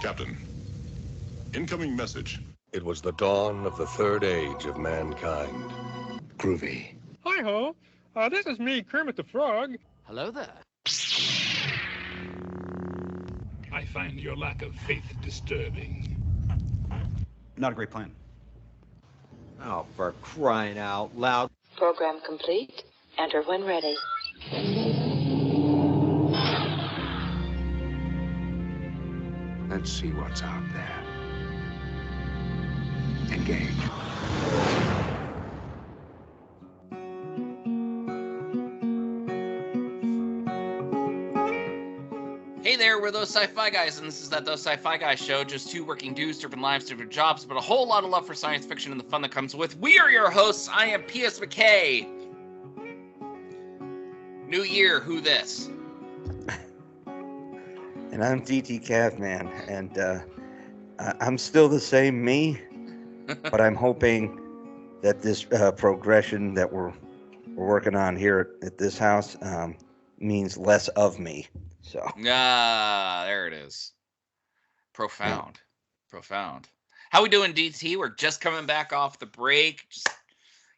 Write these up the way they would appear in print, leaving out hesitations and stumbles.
Captain, incoming message. It was the dawn of the third age of mankind. Groovy. Hi-ho. This is me, Kermit the Frog. Hello there. I find your lack of faith disturbing. Not a great plan. Oh, for crying out loud. Program complete. Enter when ready. Let's see what's out there. Engage. Hey there, we're those Sci-Fi guys, and this is that Those Sci-Fi Guys show. Just two working dudes, different lives, different jobs, but a whole lot of love for science fiction and the fun that comes with. We are your hosts. I am P.S. McKay. New year, who this? And I'm DT Caveman, and I'm still the same me, but I'm hoping that this progression that we're working on here at this house means less of me. So There it is. Profound. Profound. How we doing, DT? We're just coming back off the break. Just,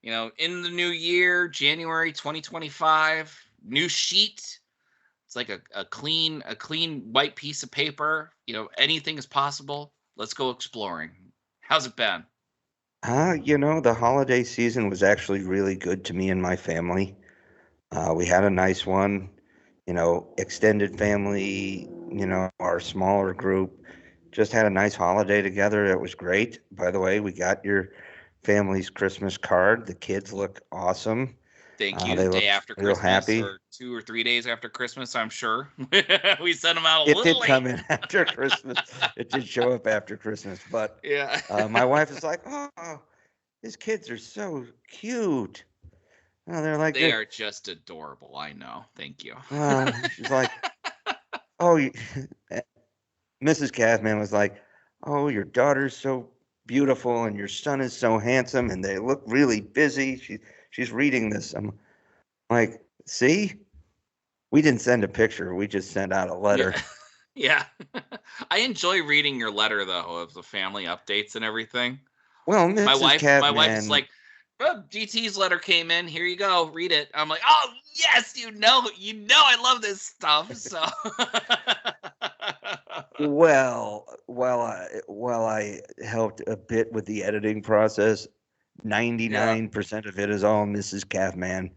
in the new year, January 2025. New sheet. It's like a clean white piece of paper. Anything is possible. Let's go exploring. How's it been? The holiday season was actually really good to me and my family. We had a nice one. Extended family, our smaller group just had a nice holiday together. It was great. By the way, we got your family's Christmas card. The kids look awesome. Thank you. They The day look after real Christmas, happy. or 2 or 3 days after Christmas, I'm sure. We sent them out a It little did late. come in after Christmas. It did show up after Christmas. But Yeah. my wife is like, oh, his kids are so cute. Oh, they're like They are just adorable. I know. Thank you. She's like, oh, Mrs. Caveman was like, oh, your daughter's so beautiful and your son is so handsome and they look really busy. She's reading this. I'm like, see, we didn't send a picture. We just sent out a letter. Yeah. I enjoy reading your letter, though, of the family updates and everything. Well, Mrs. My wife is Caveman, like, oh, GT's letter came in. Here you go. Read it. I'm like, oh, yes, you know I love this stuff. So well, while I helped a bit with the editing process, 99% of it is all Mrs. Caveman.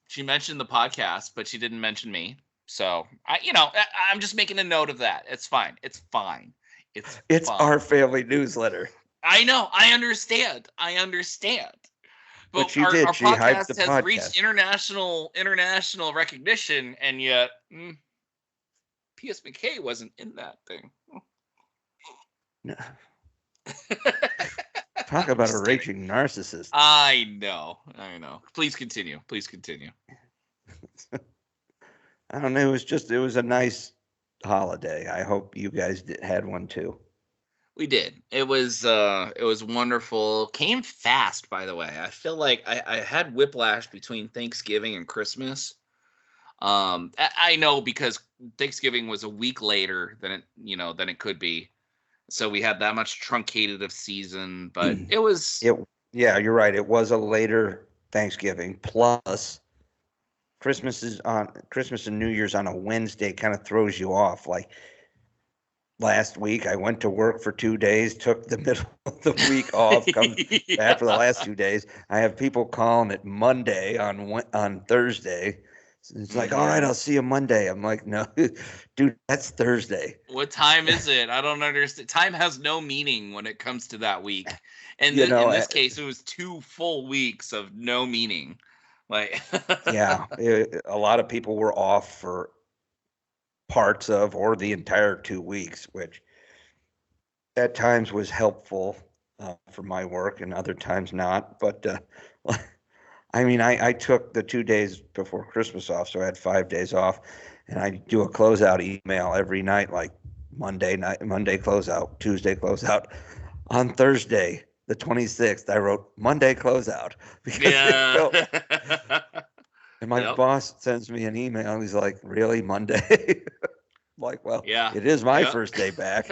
She mentioned the podcast, but she didn't mention me. So I'm just making a note of that. It's fine. It's fine. It's fine. our family newsletter. I know. I understand. But she our did. She hyped podcast the has podcast. reached international recognition, and yet P.S. McKay wasn't in that thing. No. Talk about a raging narcissist. I know. Please continue. I don't know. It was a nice holiday. I hope you guys had one too. We did. It was wonderful. Came fast, by the way. I feel like I had whiplash between Thanksgiving and Christmas. I know because Thanksgiving was a week later than it could be. So we had that much truncated of season, but it was. Yeah, you're right. It was a later Thanksgiving. Plus, Christmas and New Year's on a Wednesday kind of throws you off. Like last week, I went to work for 2 days, took the middle of the week off, come back for the last 2 days. I have people calling it Monday on Thursday. It's like, all right, I'll see you Monday. I'm like, no, dude, that's Thursday. What time is it? I don't understand. Time has no meaning when it comes to that week. And in this case, it was 2 full weeks of no meaning. Like, yeah, a lot of people were off for parts of or the entire 2 weeks, which at times was helpful for my work and other times not. But I mean, I took the 2 days before Christmas off, so I had 5 days off, and I do a closeout email every night, like Monday closeout, Tuesday closeout. On Thursday, the 26th, I wrote Monday closeout. And my boss sends me an email, and he's like, really, Monday? Like, well, Yeah. it is my Yeah. first day back.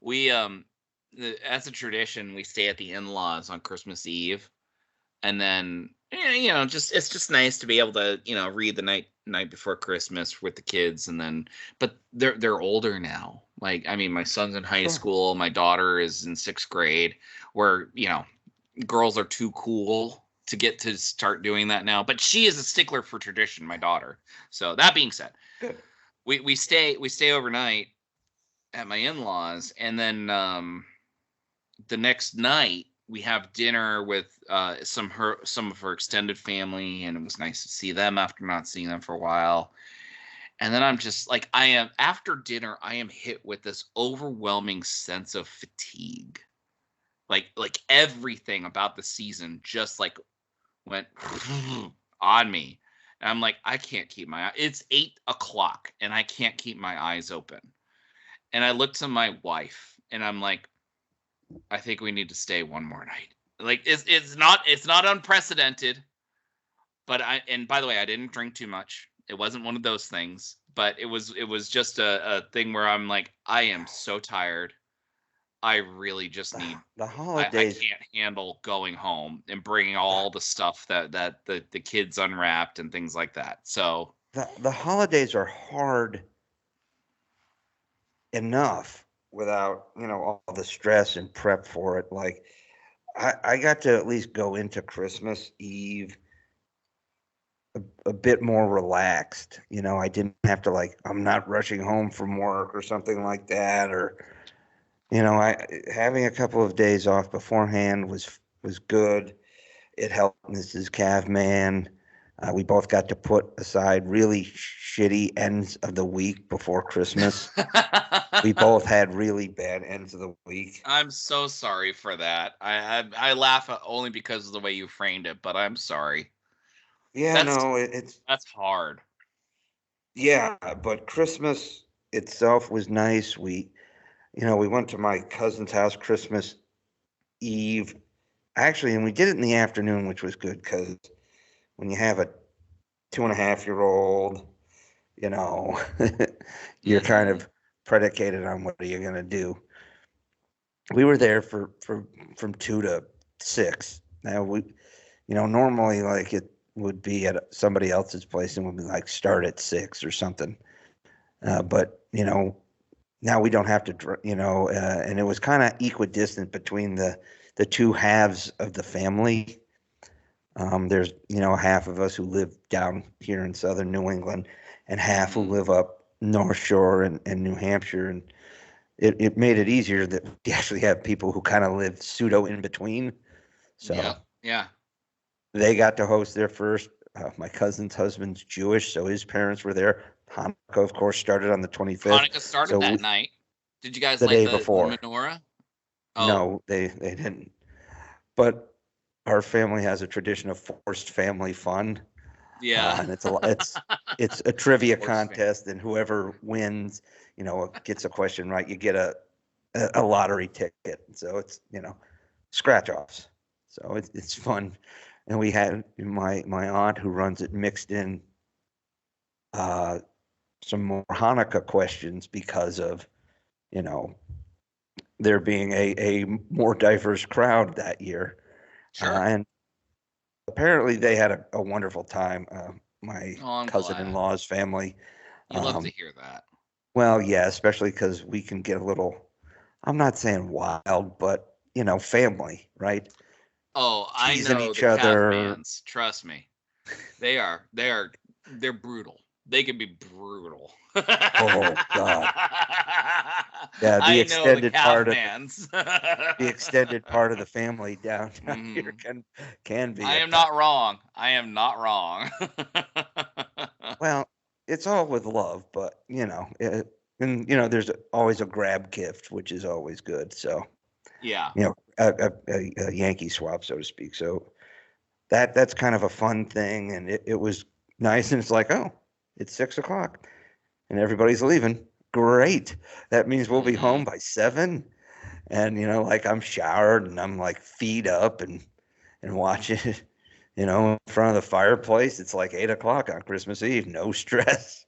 We as a tradition, we stay at the in-laws on Christmas Eve, and then it's just nice to be able to read the night before Christmas with the kids, and then but they're older now. Like, I mean, my son's in high Sure. school, my daughter is in 6th grade, where girls are too cool to get to start doing that now. But she is a stickler for tradition, my daughter. So that being said, Good. we stay overnight at my in-laws, and then the next night we have dinner with some of her extended family, and it was nice to see them after not seeing them for a while. And then I'm just like, after dinner, I am hit with this overwhelming sense of fatigue. Like everything about the season just like went on me. And I'm like, I can't keep my it's 8 o'clock and I can't keep my eyes open. And I looked to my wife and I'm like, I think we need to stay one more night. Like, it's not unprecedented, but and by the way, I didn't drink too much. It wasn't one of those things, but it was just a thing where I'm like, I am so tired. I really just need The I holidays. can't handle going home and bringing all the stuff that the kids unwrapped and things like that. So The holidays are hard enough without all the stress and prep for it. Like, I got to at least go into Christmas Eve a bit more relaxed. I didn't have to, like, I'm not rushing home from work or something like that, or I having a couple of days off beforehand was good. It helped Mrs. Cavman. We both got to put aside really shitty ends of the week before Christmas. We both had really bad ends of the week. I'm so sorry for that. I laugh only because of the way you framed it, but I'm sorry. Yeah, no, That's hard. Yeah, but Christmas itself was nice. We went to my cousin's house Christmas Eve. Actually, and we did it in the afternoon, which was good because when you have a 2.5-year-old, you're kind of predicated on what are you going to do. We were there from 2 to 6. Now normally, like, it would be at somebody else's place and would be like start at 6 or something. But now we don't have to, and it was kind of equidistant between the two halves of the family. There's half of us who live down here in southern New England and half who live up North Shore and New Hampshire, and it made it easier that we actually have people who kind of live pseudo in between. So yeah, they got to host their first. My cousin's husband's Jewish, so his parents were there. Hanukkah, of course, started on the 25th. Hanukkah started that night. Did you guys the light day the before. menorah? Oh. No, they didn't. But our family has a tradition of forced family fun. Yeah. And it's a trivia Forced contest, and whoever wins, gets a question right, you get a lottery ticket. So it's scratch offs. So it's fun. And we had my aunt who runs it mixed in some more Hanukkah questions because of there being a more diverse crowd that year. Sure. And apparently they had a wonderful time. My I'm cousin-in-law's family. You love to hear that. Well, yeah, especially because we can get a little, I'm not saying wild, but family, right? Oh, I Teasing know each the other. Cavmans. Trust me, they're brutal. They can be brutal. Oh God! Yeah, I know the the extended part of the family down here can be. I am not wrong. I am not wrong. Well, it's all with love, but there's always a grab gift, which is always good. So yeah, a Yankee swap, so to speak. So that's kind of a fun thing, and it was nice. And it's like, oh, it's 6 o'clock, and everybody's leaving. Great. That means we'll be home by 7. And like, I'm showered and I'm like feet up and watching it, in front of the fireplace. It's like 8 o'clock on Christmas Eve. No stress.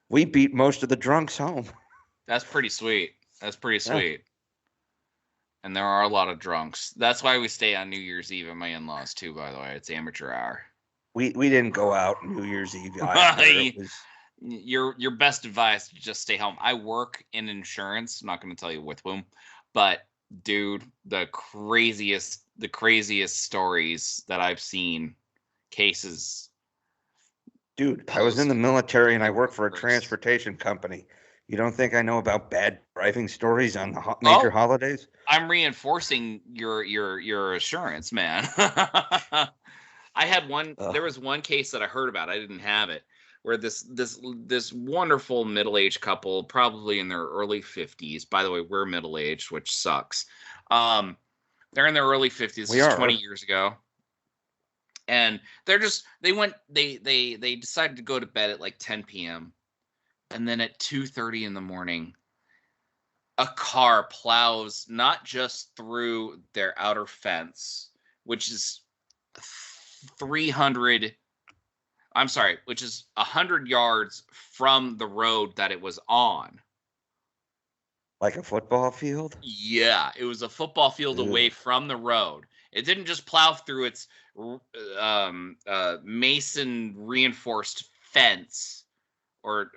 We beat most of the drunks home. That's pretty sweet. That's pretty Yeah. sweet. And there are a lot of drunks. That's why we stay on New Year's Eve at my in-laws too, by the way. It's amateur hour. We didn't go out New Year's Eve either. It was, Your best advice to just stay home. I work in insurance. I'm not going to tell you with whom, but dude, the craziest stories that I've seen, cases. dude, I was in the military and I work for a First. transportation company. You don't think I know about bad driving stories on major holidays? I'm reinforcing your assurance, man. I had one. There was one case that I heard about. I didn't have it. Where this wonderful middle-aged couple, probably in their early 50s. By the way, we're middle-aged, which sucks. They're in their early 50s. We are 20 years ago, and they decided to go to bed at like 10 p.m. and then at 2:30 in the morning, a car plows not just through their outer fence, which is 100 yards from the road that it was on. Like a football field? Yeah, it was a football field away from the road. It didn't just plow through its mason reinforced fence or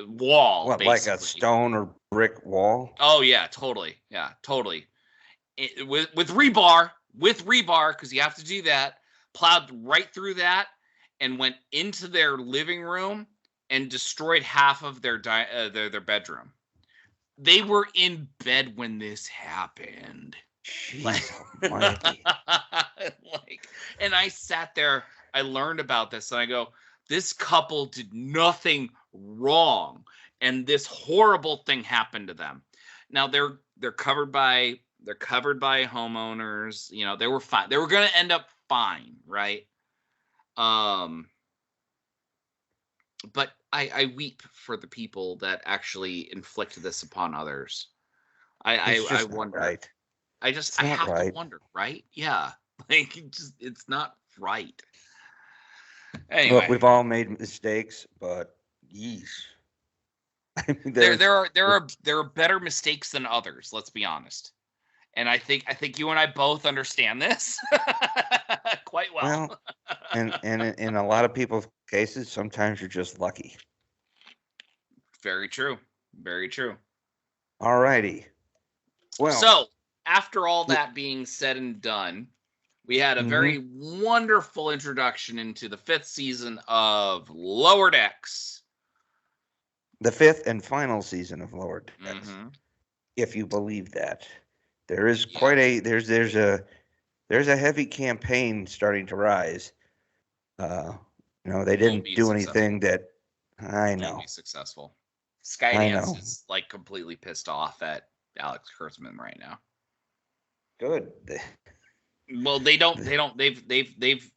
wall. What, basically. like a stone or brick wall? Oh yeah, totally. Yeah, totally. With rebar, because you have to do that. Plowed right through that and went into their living room and destroyed half of their bedroom. They were in bed when this happened. Jeez almighty. And I sat there, I learned about this, and I go, this couple did nothing wrong, and this horrible thing happened to them. Now they're covered by homeowners. They were fine. They were going to end up fine, right? But I weep for the people that actually inflict this upon others. I wonder. Right. I have to wonder, right? Yeah, it's not right. Anyway, Look, we've all made mistakes, but yeesh. I mean, there are better mistakes than others. Let's be honest. And I think you and I both understand this quite well. Well, and in a lot of people's cases, sometimes you're just lucky. Very true. Very true. All righty. Well, so after all that being said and done, we had a very wonderful introduction into the 5th season of Lower Decks. The 5th and final season of Lower Decks, if you believe that. There is quite a there's a heavy campaign starting to rise. They didn't do anything that I know. Won't be successful. Skydance is like completely pissed off at Alex Kurtzman right now. Good. Well, they've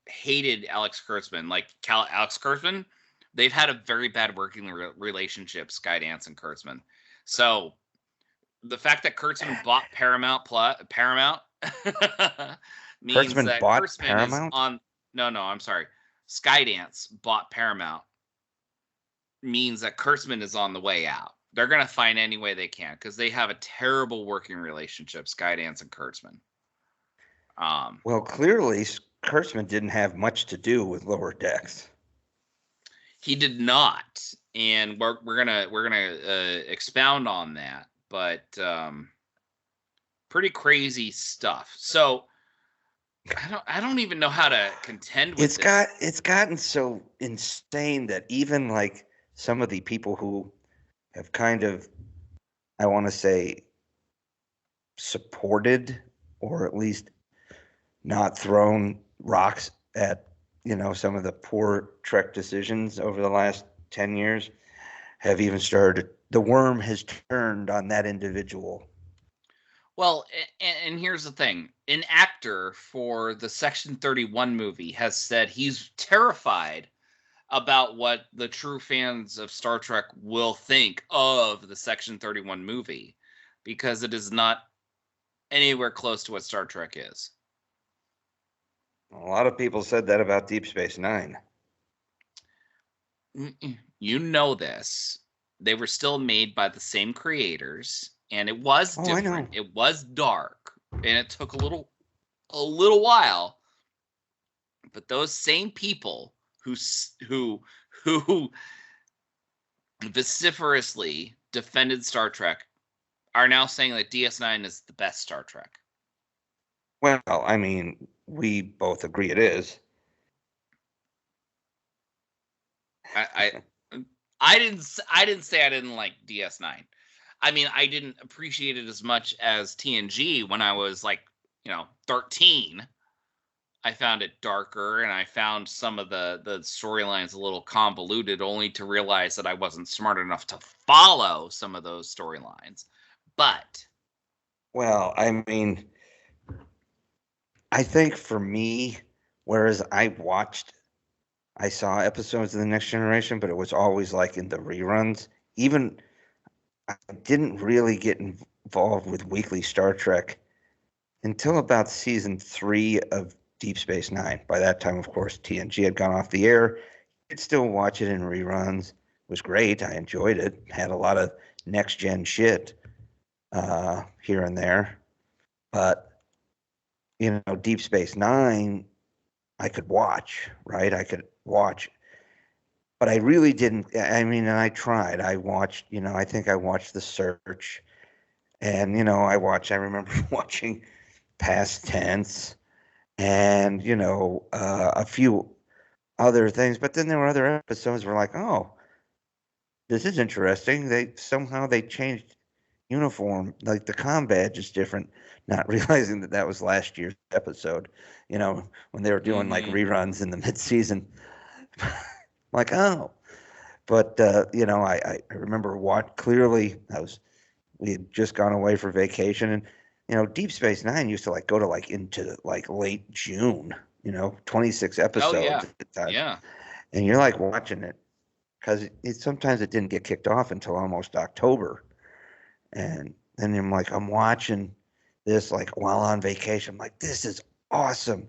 hated Alex Kurtzman. Like Alex Kurtzman, they've had a very bad working relationship, Skydance and Kurtzman. So the fact that Kurtzman bought Paramount means Kurtzman that bought Kurtzman Paramount? is on. No, I'm sorry. Skydance bought Paramount means that Kurtzman is on the way out. They're gonna find any way they can because they have a terrible working relationship, Skydance and Kurtzman. Well, clearly, Kurtzman didn't have much to do with Lower Decks. He did not, and we're gonna expound on that. But pretty crazy stuff. So I don't even know how to contend with this. It's gotten so insane that even like some of the people who have kind of, I want to say, supported or at least not thrown rocks at some of the poor Trek decisions over the last 10 years have even started. The worm has turned on that individual. Well, and here's the thing. An actor for the Section 31 movie has said he's terrified about what the true fans of Star Trek will think of the Section 31 movie because it is not anywhere close to what Star Trek is. A lot of people said that about Deep Space Nine. you know this. They were still made by the same creators, and it was different. I know. It was dark, and it took a little while. But those same people who vociferously defended Star Trek are now saying that DS9 is the best Star Trek. Well, I mean, we both agree it is. I didn't say I didn't like DS9. I mean, I didn't appreciate it as much as TNG when I was 13. I found it darker, and I found some of the storylines a little convoluted, only to realize that I wasn't smart enough to follow some of those storylines. But well, I mean, I think for me, whereas I saw episodes of The Next Generation, but it was always like in the reruns. Even I didn't really get involved with weekly Star Trek until about season 3 of Deep Space Nine. By that time, of course, TNG had gone off the air. Could still watch it in reruns. It was great. I enjoyed it. Had a lot of next gen shit here and there. But Deep Space Nine, I could watch, right? I could watch. But I really didn't. I mean, and I tried. I watched, I think I watched The Search. And, I remember watching Past Tense and, a few other things. But then there were other episodes where like, oh, this is interesting. They changed uniform. Like the comm badge is different, not realizing that was last year's episode, when they were doing like reruns in the mid-season. Like, oh, but I remember clearly we had just gone away for vacation, and Deep Space Nine used to go to into late June, 26 episodes at the time. Yeah. And you're watching it because sometimes it didn't get kicked off until almost October. And then I'm watching this while on vacation. I'm like, this is awesome.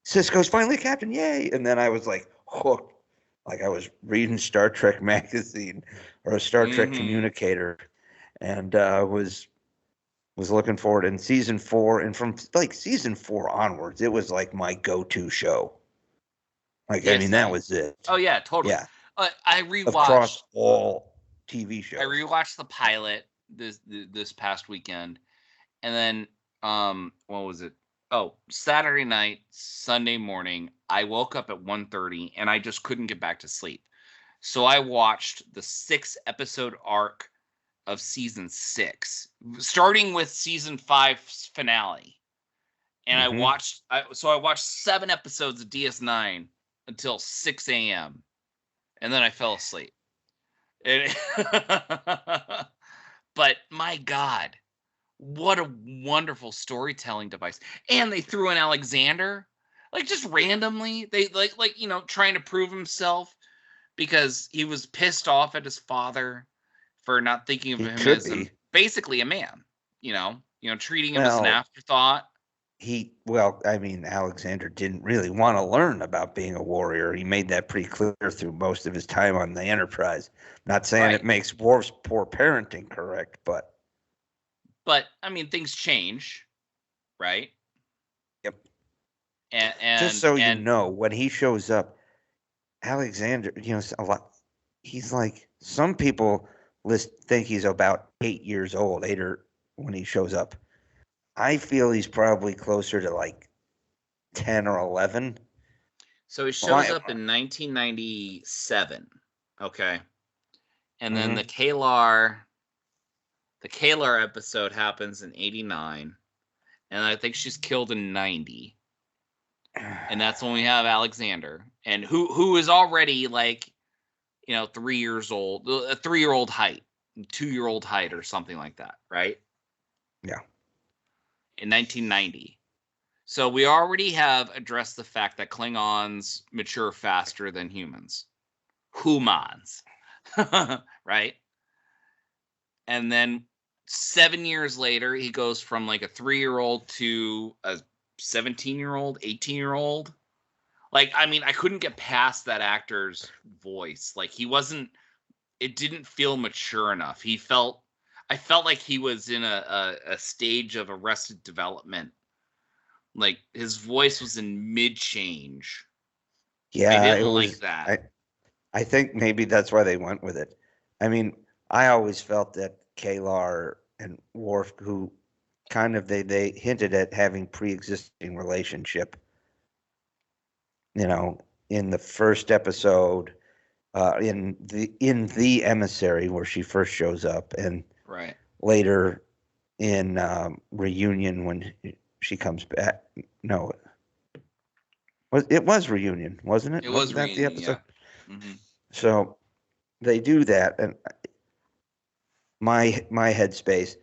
Cisco's finally a captain, yay! And then I was hooked. I was reading Star Trek magazine or a Star Trek communicator, and was looking forward. In season 4, and from season 4 onwards, it was my go-to show. That was it. Oh yeah, totally. Yeah. I rewatched across all TV shows. I rewatched the pilot this past weekend, and then what was it? Oh, Saturday night, Sunday morning, I woke up at 1:30 and I just couldn't get back to sleep. So I watched the 6-episode arc of season 6, starting with season 5's finale. And I watched 7 episodes of DS9 until 6 a.m. And then I fell asleep. But my God, what a wonderful storytelling device. And they threw in Alexander, just randomly. They trying to prove himself because he was pissed off at his father for not thinking of him as basically a man, treating him as an afterthought. Alexander didn't really want to learn about being a warrior. He made that pretty clear through most of his time on the Enterprise. Not saying it makes Worf's poor parenting correct, but things change, right? Yep. And just so you know, when he shows up, Alexander, a lot. He's some people think he's about 8 years old, when he shows up. I feel he's probably closer to 10 or 11. So he shows up in 1997. Okay. And then the Kalar episode happens in 89. And I think she's killed in 90. And that's when we have Alexander. And who is already 3 years old, a 3-year-old height, 2-year-old height or something like that, right? Yeah. In 1990. So we already have addressed the fact that Klingons mature faster than humans. Humans. Right? And then 7 years later, he goes from a 3-year-old to a 17-year-old, 18-year-old. Like, I mean, I couldn't get past that actor's voice. Like, it didn't feel mature enough. I felt like he was in a stage of arrested development. Like, his voice was in mid-change. Yeah, I didn't like that. I think maybe that's why they went with it. I mean, I always felt that Kalar and Worf, who kind of they hinted at having pre-existing relationship. You know, in the first episode, in the emissary where she first shows up, and Right. later in reunion when she comes back. No, it was reunion, wasn't it? It was Wasn't that the reunion, episode? yeah. Mhm. So they do that, and my headspace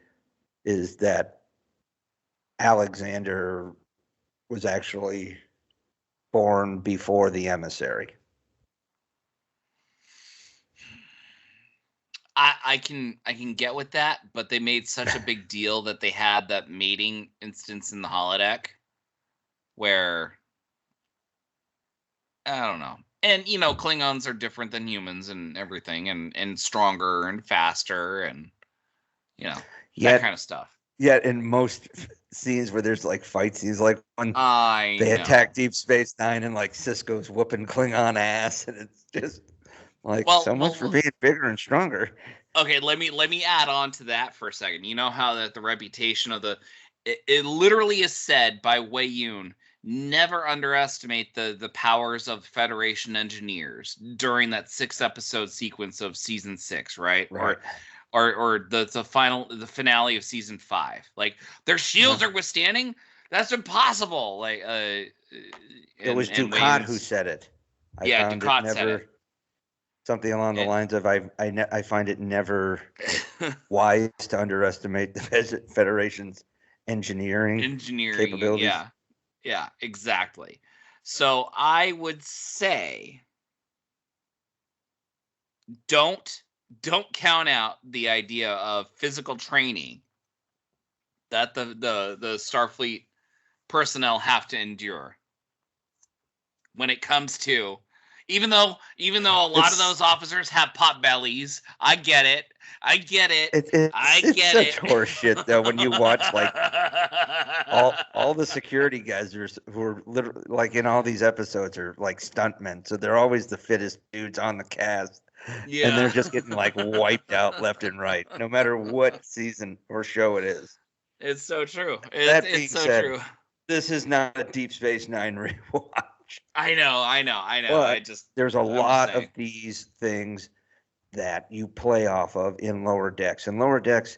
is that Alexander was actually born before the emissary. I can get with that, but they made such a big deal that they had that mating instance in the holodeck where I don't know. And you know, Klingons are different than humans and everything, and stronger and faster, and you know, that kind of stuff. Yet in most scenes where there's like fight scenes, like when they attack Deep Space Nine and like Cisco's whooping Klingon ass, and it's just like so much for being bigger and stronger. Okay, let me add on to that for a second. You know how that the reputation of it literally is said by Wei Yun, never underestimate the powers of Federation engineers during that 6-episode sequence of season 6, right? Or the finale of season 5. Like, their shields are withstanding? That's impossible. Like it was Dukat who said it. Dukat said it. Something along the lines of I find it never wise to underestimate the Federation's engineering capabilities. Yeah, exactly. So I would say don't count out the idea of physical training that the Starfleet personnel have to endure when it comes to, even though a lot of those officers have pot bellies. I get it. It's such horseshit though when you watch like all the security guys who are literally like in all these episodes are like stuntmen, so they're always the fittest dudes on the cast. Yeah. And they're just getting like wiped out left and right, no matter what season or show it is. It's so true. It's so true. This is not a Deep Space Nine rewatch. I know. But there's a lot of these things that you play off of in Lower Decks. And Lower Decks,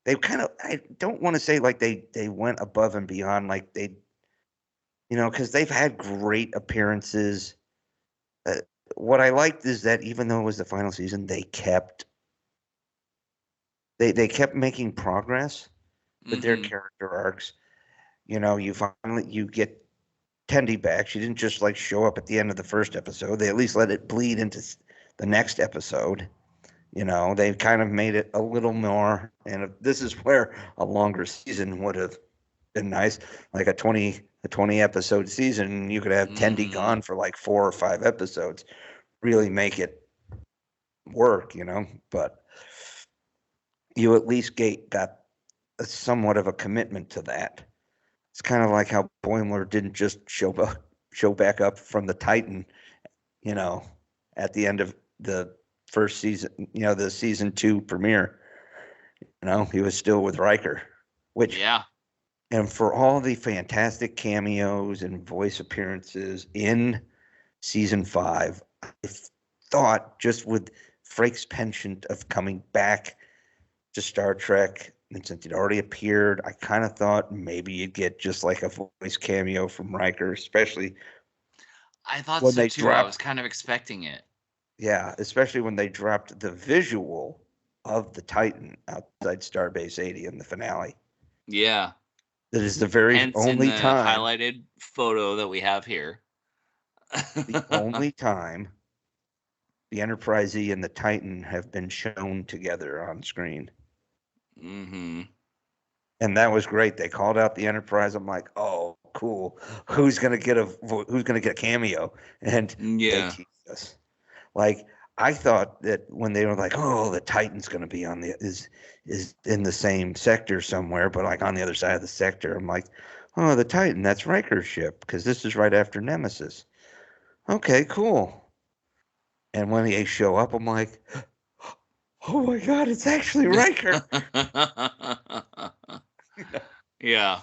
they kind of, I don't want to say like they went above and beyond, like they, you know, because they've had great appearances. What I liked is that even though it was the final season, they kept making progress with their character arcs. You know, you get Tendi back. She didn't just like show up at the end of the first episode. They at least let it bleed into the next episode. You know, they kind of made it a little more. And this is where a longer season would have been nice, like a 20 episode season. You could have Tendi gone for like 4 or 5 episodes, really make it work, you know. But you at least got somewhat of a commitment to that. It's kind of like how Boimler didn't just show back up from the Titan, you know, at the end of the first season, you know, the season 2 premiere. You know, he was still with Riker, and for all the fantastic cameos and voice appearances in season 5, I thought just with Frakes' penchant of coming back to Star Trek, and since it already appeared, I kind of thought maybe you'd get just like a voice cameo from Riker, especially. I thought so too. I was kind of expecting it. Yeah, especially when they dropped the visual of the Titan outside Starbase 80 in the finale. Yeah. That is the very only time. Highlighted photo that we have here. The only time the Enterprise E and the Titan have been shown together on screen. Mm-hmm. And that was great. They called out the Enterprise. I'm like, oh, cool. Who's gonna get a cameo? And they teased us. Like, I thought that when they were like, oh, the Titan's gonna be is in the same sector somewhere, but like on the other side of the sector. I'm like, oh, the Titan, that's Riker's ship, because this is right after Nemesis. Okay, cool. And when they show up, I'm like, oh my God, it's actually Riker. Yeah.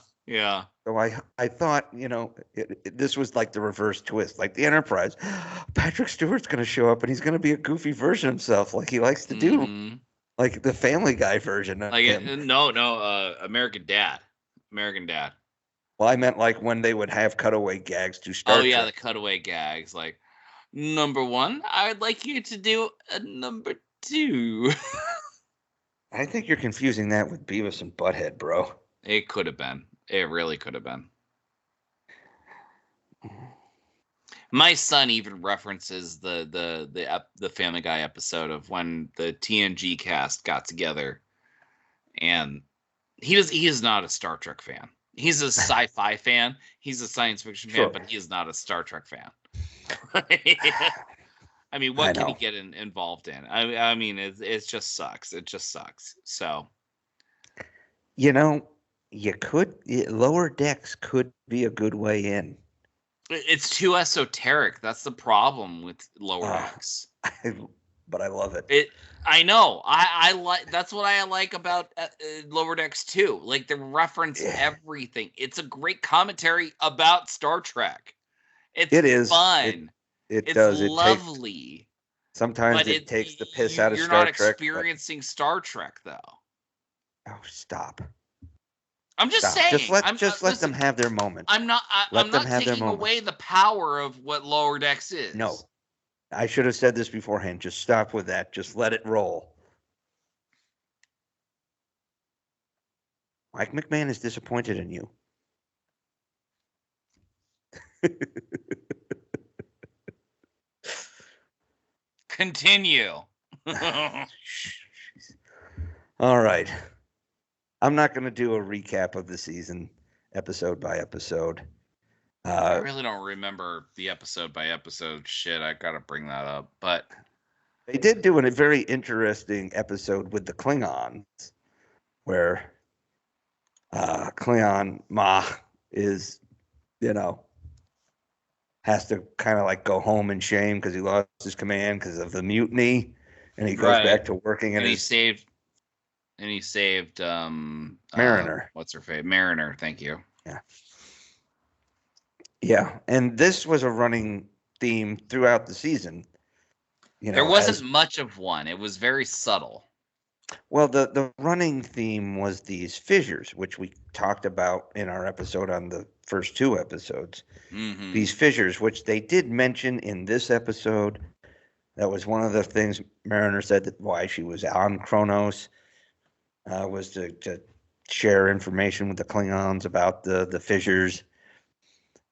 So I thought, this was like the reverse twist, like the Enterprise. Patrick Stewart's going to show up and he's going to be a goofy version of himself, like he likes to do, like the Family Guy version of him. No, American Dad. Well, I meant like when they would have cutaway gags to Star Trek. Oh yeah, the cutaway gags, like number 1. I would like you to do a number 2. I think you're confusing that with Beavis and Butthead, bro. It could have been. It really could have been. My son even references the Family Guy episode of when the TNG cast got together, and he is not a Star Trek fan. He's a sci-fi fan. He's a science fiction fan, but he is not a Star Trek fan. I mean, what can he get involved in? I mean, it just sucks. It just sucks. So, Lower Decks could be a good way in. It's too esoteric. That's the problem with Lower Decks. But I love it. I know. I like. That's what I like about Lower Decks too. Like, they reference everything. It's a great commentary about Star Trek. It is fun. It's lovely. Sometimes it takes the piss out of Star Trek. You're not experiencing Star Trek though. Oh, stop. I'm just saying. Just let them have their moment. I'm not taking away the power of what Lower Decks is. No. I should have said this beforehand. Just stop with that. Just let it roll. Mike McMahon is disappointed in you. Continue. All right. I'm not going to do a recap of the season episode by episode. I really don't remember the episode by episode shit. I got to bring that up. But they did do a very interesting episode with the Klingons where Klingon Ma is, has to kind of like go home in shame because he lost his command because of the mutiny, and he goes back to working. And he saved Mariner. What's her face? Mariner. Thank you. Yeah, and this was a running theme throughout the season. There wasn't much of one. It was very subtle. Well, the running theme was these fissures, which we talked about in our episode on the first 2 episodes. Mm-hmm. These fissures, which they did mention in this episode. That was one of the things Mariner said that why she was on Kronos was to share information with the Klingons about the fissures.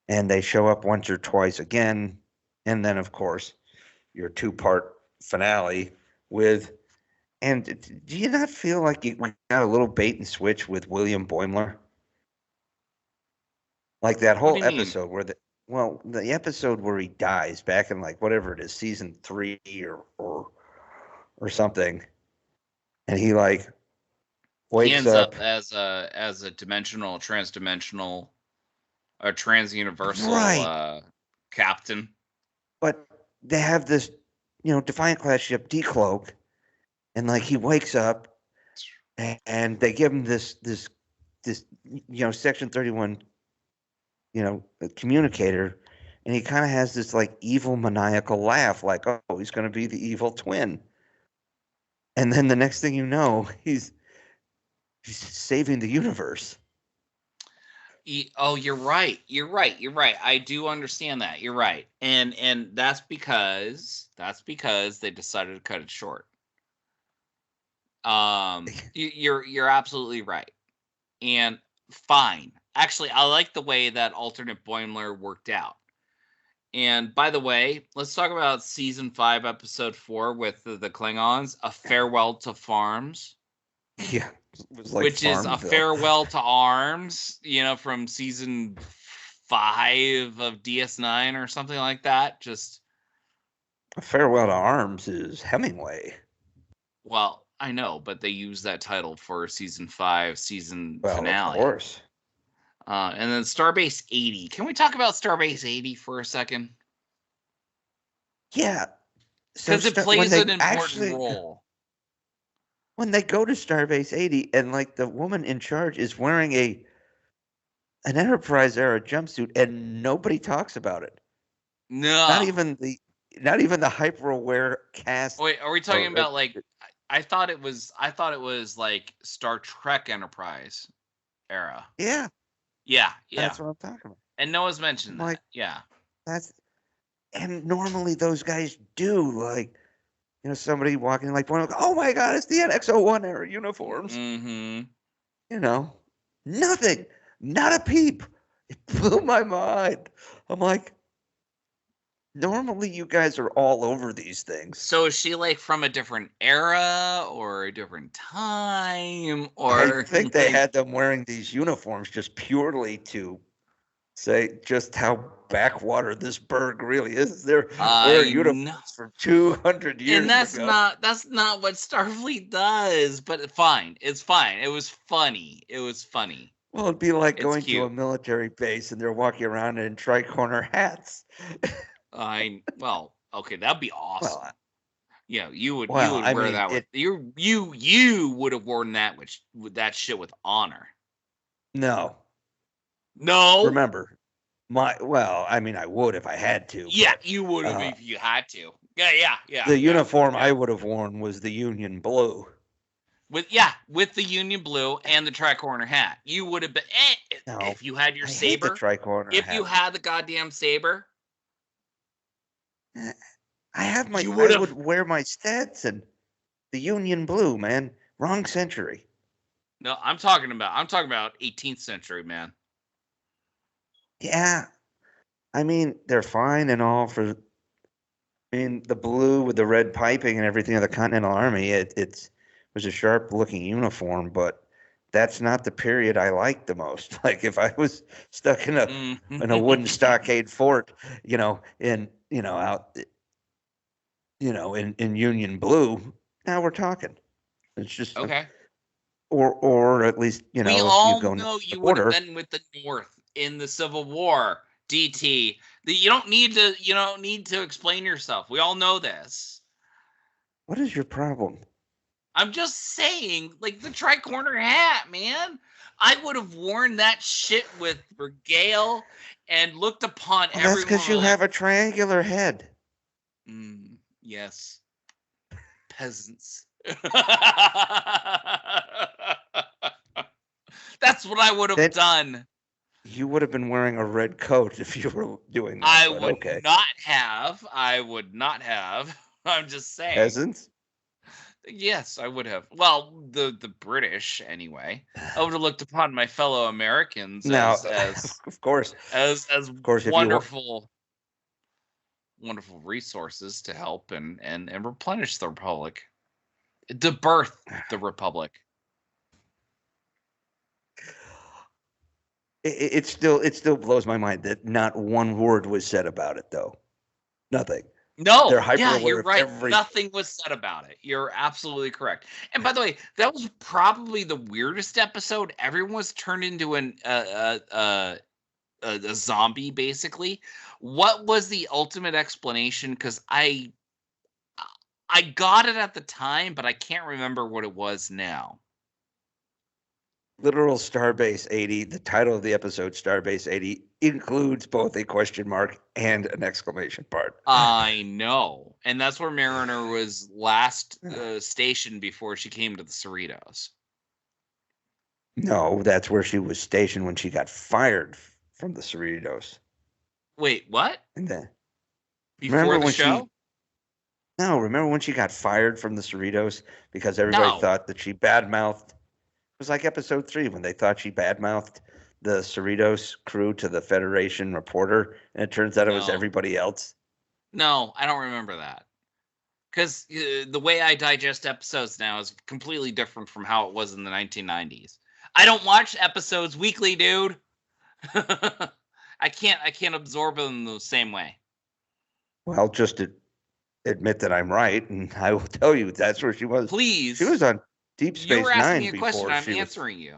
And they show up once or twice again. And then, of course, your 2-part finale with... And do you not feel like we got a little bait and switch with William Boimler? Like that whole episode where the episode where he dies back in like whatever it is, season 3 or something. And he like wakes he ends up as a transdimensional or transuniversal captain. But they have this, Defiant class ship Decloak. And like he wakes up, and they give him this Section 31, communicator, and he kind of has this like evil maniacal laugh, like, oh, he's going to be the evil twin. And then the next thing you know, he's saving the universe. Oh, you're right. I do understand that. You're right, and that's because they decided to cut it short. You're absolutely right, and fine. Actually, I like the way that alternate Boimler worked out. And by the way, let's talk about season 5, episode 4 with the Klingons, A Farewell to Farms. Yeah, it was like which is a farewell to arms, from season 5 of DS9 or something like that. Just A Farewell to Arms is Hemingway. well, I know, but they use that title for season 5 season finale. Of course. And then Starbase 80. Can we talk about Starbase 80 for a second? Yeah. Because it plays an important role. When they go to Starbase 80 and like the woman in charge is wearing an Enterprise era jumpsuit and nobody talks about it. No. Not even the hyper-aware cast. Wait, are we talking about like I thought it was like Star Trek Enterprise era. Yeah. Yeah. That's what I'm talking about. And Noah's mentioned that. Like, yeah. And normally those guys do, like, somebody walking like, oh my God, it's the NX-01 era uniforms. Mm-hmm. Nothing, not a peep. It blew my mind. I'm like, normally you guys are all over these things. So is she like from a different era or a different time? Or I think they had them wearing these uniforms just purely to say just how backwater this berg really is. They're wearing uniforms for 200 years and that's ago. not what Starfleet does, but fine. It's fine. It was funny. Well, it'd be like going cute. to a military base and they're walking around in tricorner hats. Okay, that'd be awesome. Well, you would wear that with you would have worn that with that shit with honor. No. Remember, I would if I had to. Yeah, you would have if you had to. Yeah. The uniform I would have worn was the Union blue. With the Union blue and the tricorner hat. You would have been if you had your saber. The tricorner if hat. you had the goddamn saber. I would wear my Stetson. The Union blue, man. Wrong century. No, I'm talking about 18th century, man. Yeah. They're fine and all for the blue with the red piping and everything of the Continental Army. It was a sharp looking uniform, but that's not the period I liked the most. Like if I was stuck in a wooden stockade fort, in Union blue, now we're talking. It's just okay. Or at least we all know you would have been with the North in the Civil War. DT, you don't need to explain yourself. We all know this. What is your problem? I'm just saying, like the tricorner hat, man. I would have worn that shit with regale and looked upon everyone. That's because you have a triangular head. Yes. Peasants. That's what I would have done. You would have been wearing a red coat if you were doing that. I would not have. I'm just saying. Peasants? Yes, I would have. Well, the British, anyway. I would have looked upon my fellow Americans as of course, as wonderful resources to help and replenish the Republic. To birth the Republic. It still blows my mind that not one word was said about it, though. Nothing. No, you're right. Nothing was said about it. You're absolutely correct. And by the way, that was probably the weirdest episode. Everyone was turned into a zombie, basically. What was the ultimate explanation? Because I got it at the time, but I can't remember what it was now. Literal Starbase 80, the title of the episode, Starbase 80, includes both a question mark and an exclamation part. I know. And that's where Mariner was last stationed before she came to the Cerritos. No, that's where she was stationed when she got fired from the Cerritos. Wait, what? And then, before the show? Remember when she got fired from the Cerritos because everybody thought that she badmouthed? It was like episode 3 when they thought she badmouthed the Cerritos crew to the Federation reporter, and it turns out it was everybody else. No, I don't remember that. Because the way I digest episodes now is completely different from how it was in the 1990s. I don't watch episodes weekly, dude. I can't absorb them the same way. Well, just admit that I'm right, and I will tell you that's where she was. Please. She was on Deep You Space were asking Nine me a before question. I'm she was. answering you.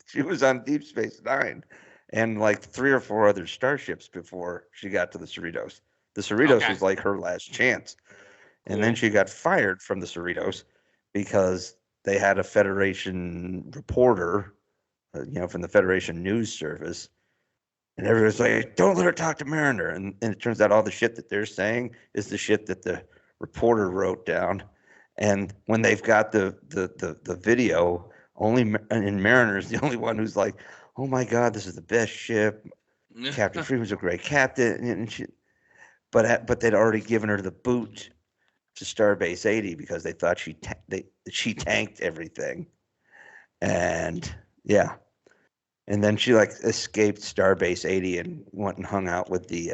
She was on Deep Space Nine, and like 3 or 4 other starships before she got to the Cerritos. The Cerritos Okay. was like her last chance, and Cool. then she got fired from the Cerritos because they had a Federation reporter, from the Federation News Service. And everyone's like, don't let her talk to Mariner. And it turns out all the shit that they're saying is the shit that the reporter wrote down. And when they've got the video, and Mariner's the only one who's like, oh my God, this is the best ship. Captain Freeman's a great captain. And but they'd already given her the boot to Starbase 80 because they thought she tanked everything. And yeah. And then she like escaped Starbase 80 and went and hung out with the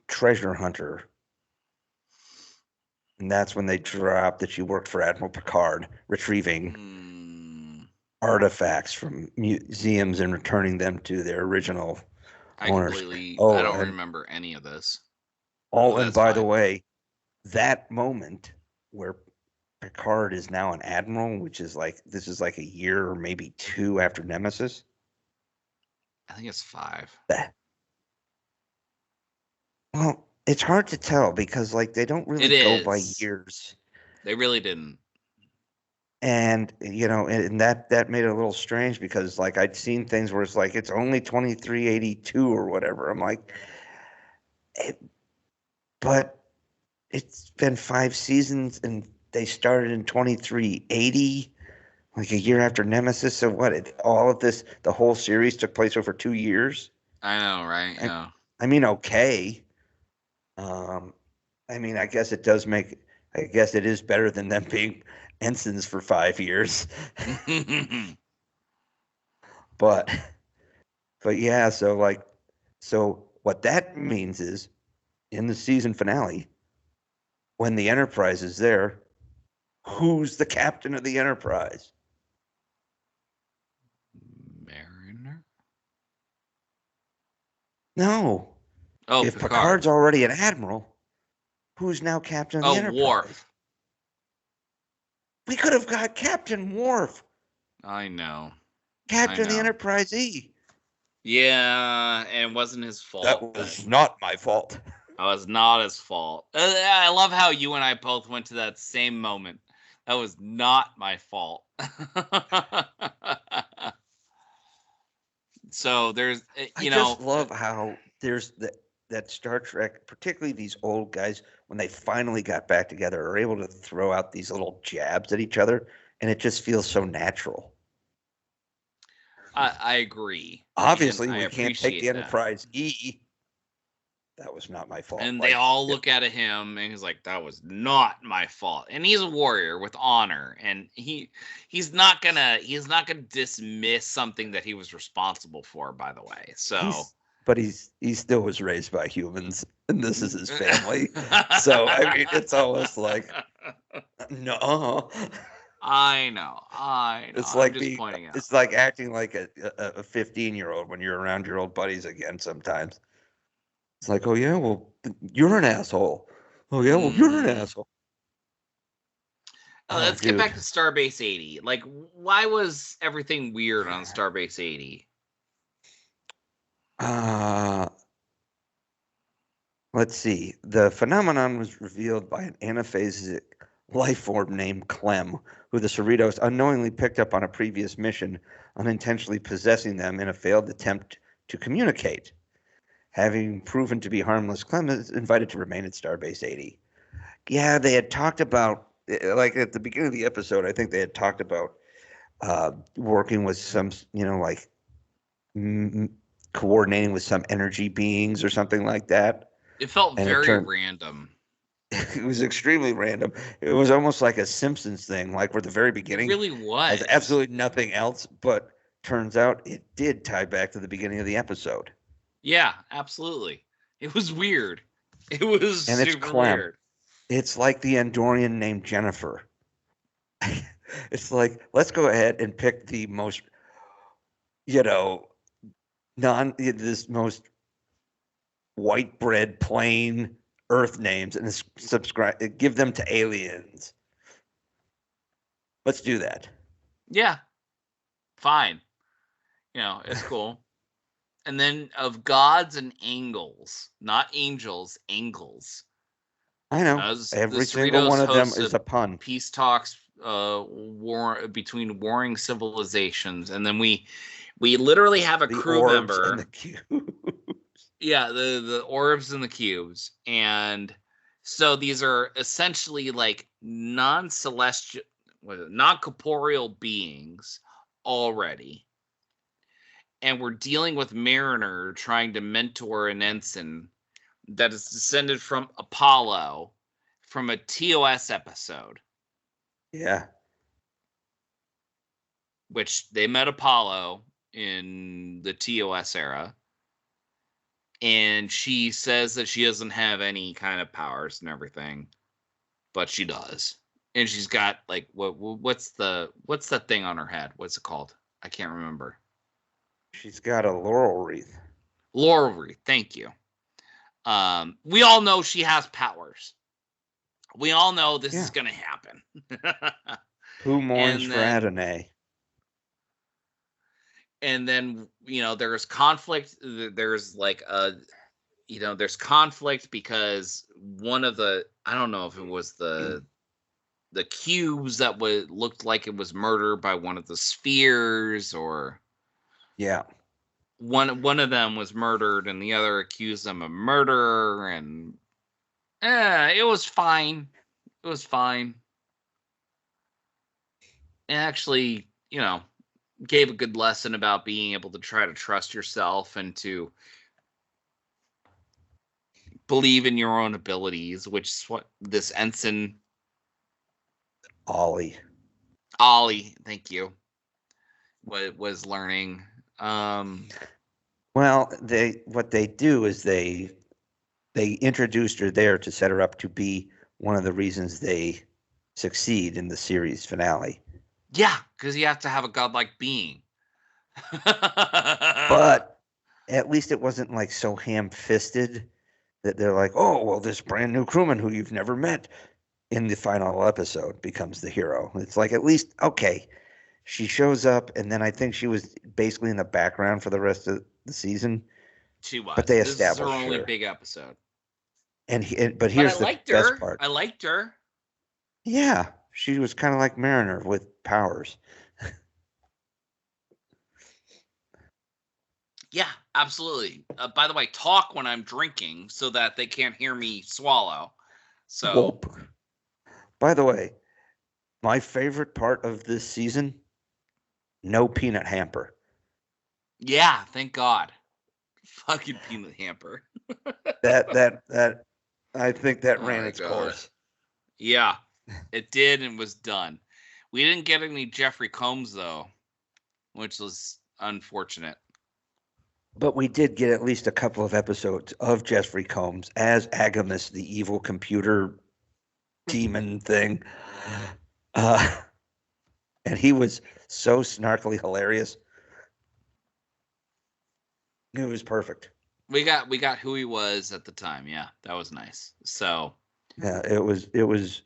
treasure hunter. And that's when they dropped that she worked for Admiral Picard, retrieving artifacts from museums and returning them to their original owners. I Oh, don't and- remember any of this. Oh, Oh, and that's by the fine. way, that moment where Picard is now an admiral, which is like this is like a year or maybe 2 after Nemesis. I think it's 5. Well, it's hard to tell because like they don't really It go by is. years, They really didn't. and and that made it a little strange because like I'd seen things where it's like it's only 2382 or whatever. I'm like, but it's been 5 seasons and they started in 2380, like a year after Nemesis. So what? All of this, the whole series took place over 2 years. I know, right? Yeah. I mean, okay. I mean, I guess it is better than them being ensigns for 5 years. But yeah, so what that means is in the season finale, when the Enterprise is there, who's the captain of the Enterprise? Mariner? No. Oh, If Picard. Picard's already an admiral, who's now captain of the Enterprise? Worf. We could have got Captain Worf, I know. captain of the know. Enterprise E. Yeah, and it wasn't his fault. That was not my fault. That was not his fault. I love how you and I both went to that same moment. That was not my fault. So there's, I just love how there's that Star Trek, particularly these old guys, when they finally got back together, are able to throw out these little jabs at each other, and it just feels so natural. I agree. Obviously, And I we can't take appreciate the that. Enterprise E. That was not my fault. And Like, they all look at him and he's like, that was not my fault. And he's a warrior with honor. And he's not gonna dismiss something that he was responsible for, by the way. So but he still was raised by humans, and this is his family. So I mean, it's almost like no. I know. It's I'm like just pointing out. it's like acting like a 15-year-old when you're around your old buddies again sometimes. It's like, oh yeah, well, you're an asshole. Oh yeah, well, you're an asshole. Let's get back to Starbase 80. Like, why was everything weird on Starbase 80? Let's see. The phenomenon was revealed by an anaphasic life form named Clem, who the Cerritos unknowingly picked up on a previous mission, unintentionally possessing them in a failed attempt to communicate. Having proven to be harmless, Clem is invited to remain at Starbase 80. Yeah, they had talked about, like at the beginning of the episode, I think they had talked about working with some, like coordinating with some energy beings or something like that. It felt very random. It was extremely random. It was almost like a Simpsons thing, like where the very beginning It really was. has absolutely nothing else, but turns out it did tie back to the beginning of the episode. Yeah, absolutely. It was weird. It was and it's super Clem. weird. It's like the Andorian named Jennifer. It's like, let's go ahead and pick the most, this most white bread, plain Earth names and subscribe, give them to aliens. Let's do that. Yeah. Fine. It's cool. And then of gods and angles, not angels, angles. I know. Every single one of them is a pun. Peace talks between warring civilizations. And then we literally have a crew member. And the cubes. Yeah, the orbs and the cubes. And so these are essentially like non-celestial, not corporeal beings already. And we're dealing with Mariner trying to mentor an ensign that is descended from Apollo from a TOS episode. Yeah. Which they met Apollo in the TOS era. And she says that she doesn't have any kind of powers and everything. But she does. And she's got like what's that thing on her head? What's it called? I can't remember. She's got a laurel wreath. Laurel wreath, thank you. We all know she has powers. We all know this is going to happen. Who mourns for Adonai? And then, there's conflict. There's like there's conflict because one of the, I don't know if it was the cubes that looked like it was murdered by one of the spheres, or yeah, one of them was murdered and the other accused them of murder, and it was fine. It was fine. It actually, gave a good lesson about being able to try to trust yourself and to believe in your own abilities, which is what this ensign Ollie, thank you, was learning. Well, what they do is they introduced her there to set her up to be one of the reasons they succeed in the series finale. Yeah, because you have to have a godlike being. But at least it wasn't like so ham-fisted that they're like, oh, well, this brand new crewman who you've never met in the final episode becomes the hero. It's like, at least, okay, she shows up, and then I think she was basically in the background for the rest of the season. She was. But they This established is her only her. big episode. But here's the best part. I liked her. Yeah, she was kind of like Mariner with powers. Yeah, absolutely. By the way, talk when I'm drinking so that they can't hear me swallow. So, Whoop. By the way, my favorite part of this season, no peanut hamper. yeah, thank God. Fucking peanut hamper. That I think that Oh ran my its God. course. Yeah, it did and was done. We didn't get any Jeffrey Combs, though, which was unfortunate. But we did get at least a couple of episodes of Jeffrey Combs as Agamus, the evil computer demon thing. And he was so snarkily hilarious. It was perfect. We got who he was at the time. Yeah, that was nice. So Yeah, it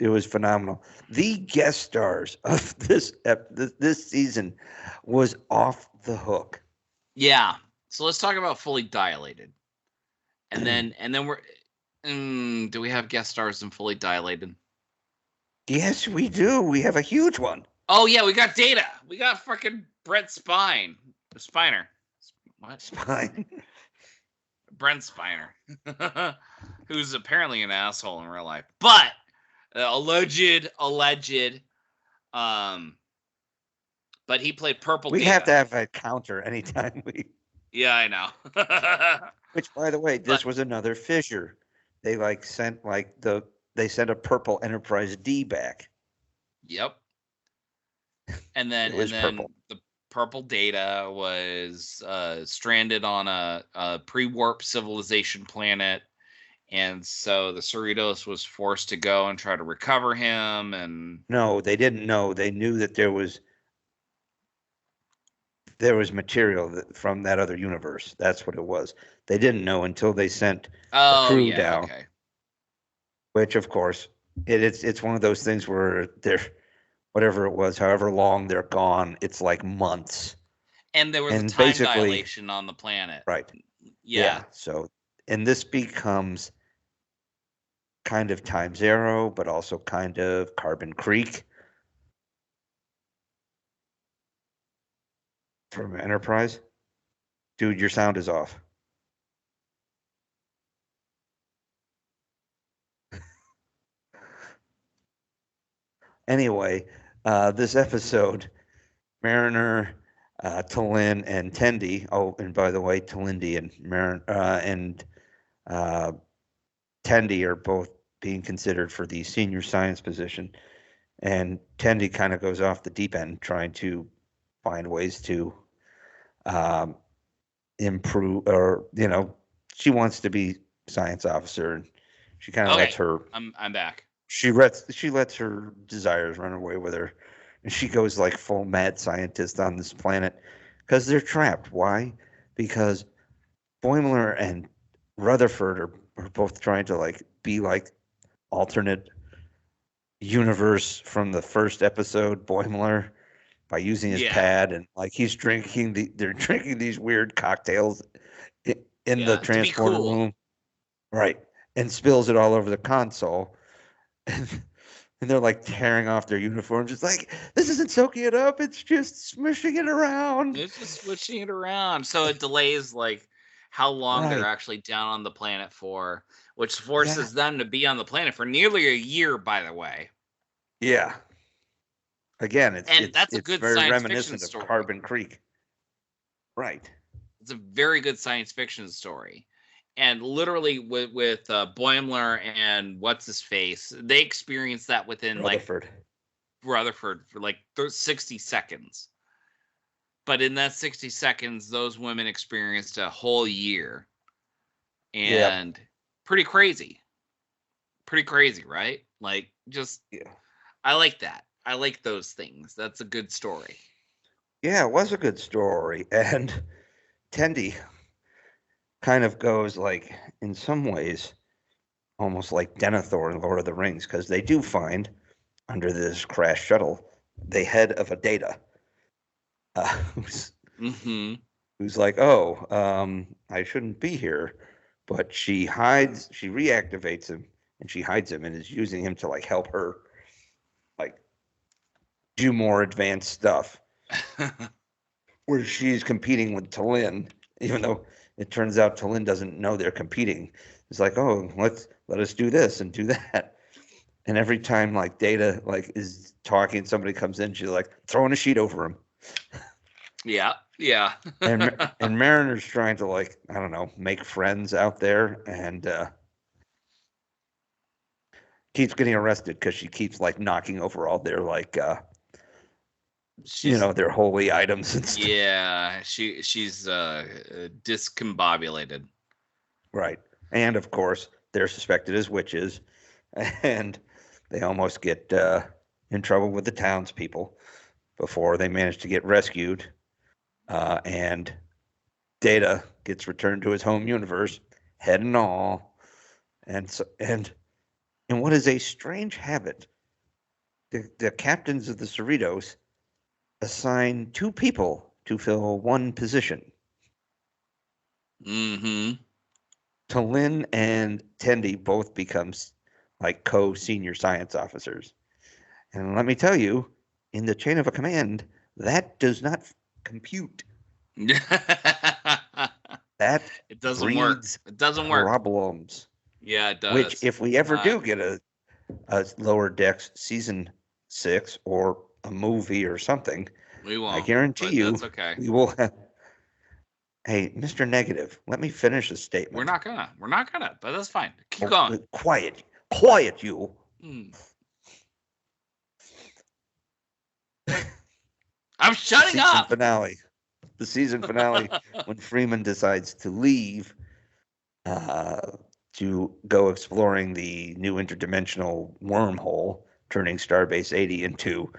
was phenomenal. The guest stars of this season was off the hook. yeah. So let's talk about Fully Dilated, and then we're. Do we have guest stars in Fully Dilated? Yes, we do. We have a huge one. Oh yeah, we got Data. We got fucking Brent Spiner. What? Fine. Brent Spiner, who's apparently an asshole in real life, but alleged. But he played Purple. We Data. have to have a counter anytime we. Yeah, I know. Which, by the way, this was another fissure. They sent a Purple Enterprise D back. Yep. And then purple. the Purple Data was stranded on a pre-warp civilization planet, And so the Cerritos was forced to go and try to recover him. And No, they didn't know. They knew that there was material from that other universe. That's what it was. They didn't know until they sent a crew down. Okay. Which, of course, it's one of those things where they're whatever it was, however long they're gone, it's like months. And there was a And time basically- dilation on the planet. Right. Yeah. So, and this becomes kind of Time Zero, but also kind of Carbon Creek from Enterprise. Dude, your sound is off. Anyway, this episode, Mariner, Talin, and Tendi. Oh, and by the way, Talindi and Tendi are both being considered for the senior science position. And Tendi kind of goes off the deep end, trying to find ways to improve, or she wants to be science officer, and she kind of lets her. I'm back. She lets her desires run away with her, and she goes like full mad scientist on this planet because they're trapped. Why? Because Boimler and Rutherford are both trying to like be like alternate universe from the first episode. Boimler by using his pad, and like he's they're drinking these weird cocktails in the transporter room, right? And spills it all over the console. And they're like tearing off their uniforms. It's like, this isn't soaking it up. It's just smishing it around. It's just switching it around. So it delays like how long they're actually down on the planet for, which forces them to be on the planet for nearly a year, by the way. Yeah. Again, that's a good very science reminiscent fiction story. of Carbon Creek. Right. It's a very good science fiction story. And literally with Boimler and what's his face, they experienced that within Rutherford for like 60 seconds. But in that 60 seconds, those women experienced a whole year. And pretty crazy. Pretty crazy, right? Like I like that. I like those things. That's a good story. Yeah, it was a good story. And Tendi kind of goes like, in some ways, almost like Denethor in Lord of the Rings, because they do find under this crash shuttle the head of a Data, who's like, I shouldn't be here, but she reactivates him, and she hides him and is using him to like help her like do more advanced stuff, where she's competing with Talin, even though it turns out Talin doesn't know they're competing. It's like, let us do this and do that. And every time like Data like is talking, somebody comes in, she's like throwing a sheet over him. Yeah. and Mariner's trying to like, I don't know, make friends out there, and keeps getting arrested because she keeps like knocking over all their like their holy items and stuff. Yeah, she's discombobulated. Right. And of course, they're suspected as witches, and they almost get in trouble with the townspeople before they manage to get rescued. And Data gets returned to his home universe, head and all. And what is a strange habit, the captains of the Cerritos assign 2 people to fill 1 position. Talin and Tendi both becomes like co-senior science officers. And let me tell you, in the chain of a command, that does not compute. That it doesn't work. It doesn't work. Problems. Yeah, it does. Which, if we ever do get a Lower Decks season 6 or a movie or something, we won't. I guarantee you, that's okay. We will have. Hey, Mr. Negative, let me finish the statement. We're not gonna, but that's fine. Keep going. Quiet, you. I'm shutting up. The season finale, when Freeman decides to leave to go exploring the new interdimensional wormhole, turning Starbase 80 into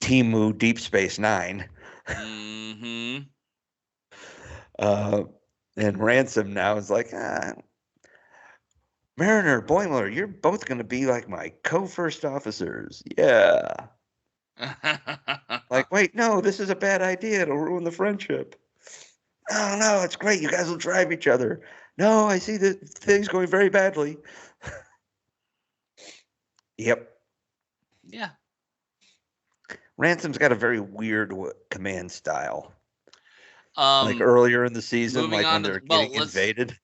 Timu Deep Space Nine. Mm-hmm. And Ransom now is like, Mariner, Boimler, you're both going to be like my co-first officers. Yeah. Like, wait, no, this is a bad idea. It'll ruin the friendship. Oh, no, it's great. You guys will drive each other. No, I see that things going very badly. Yep. Yeah. Ransom's got a very weird command style. Like earlier in the season, like when they're getting invaded.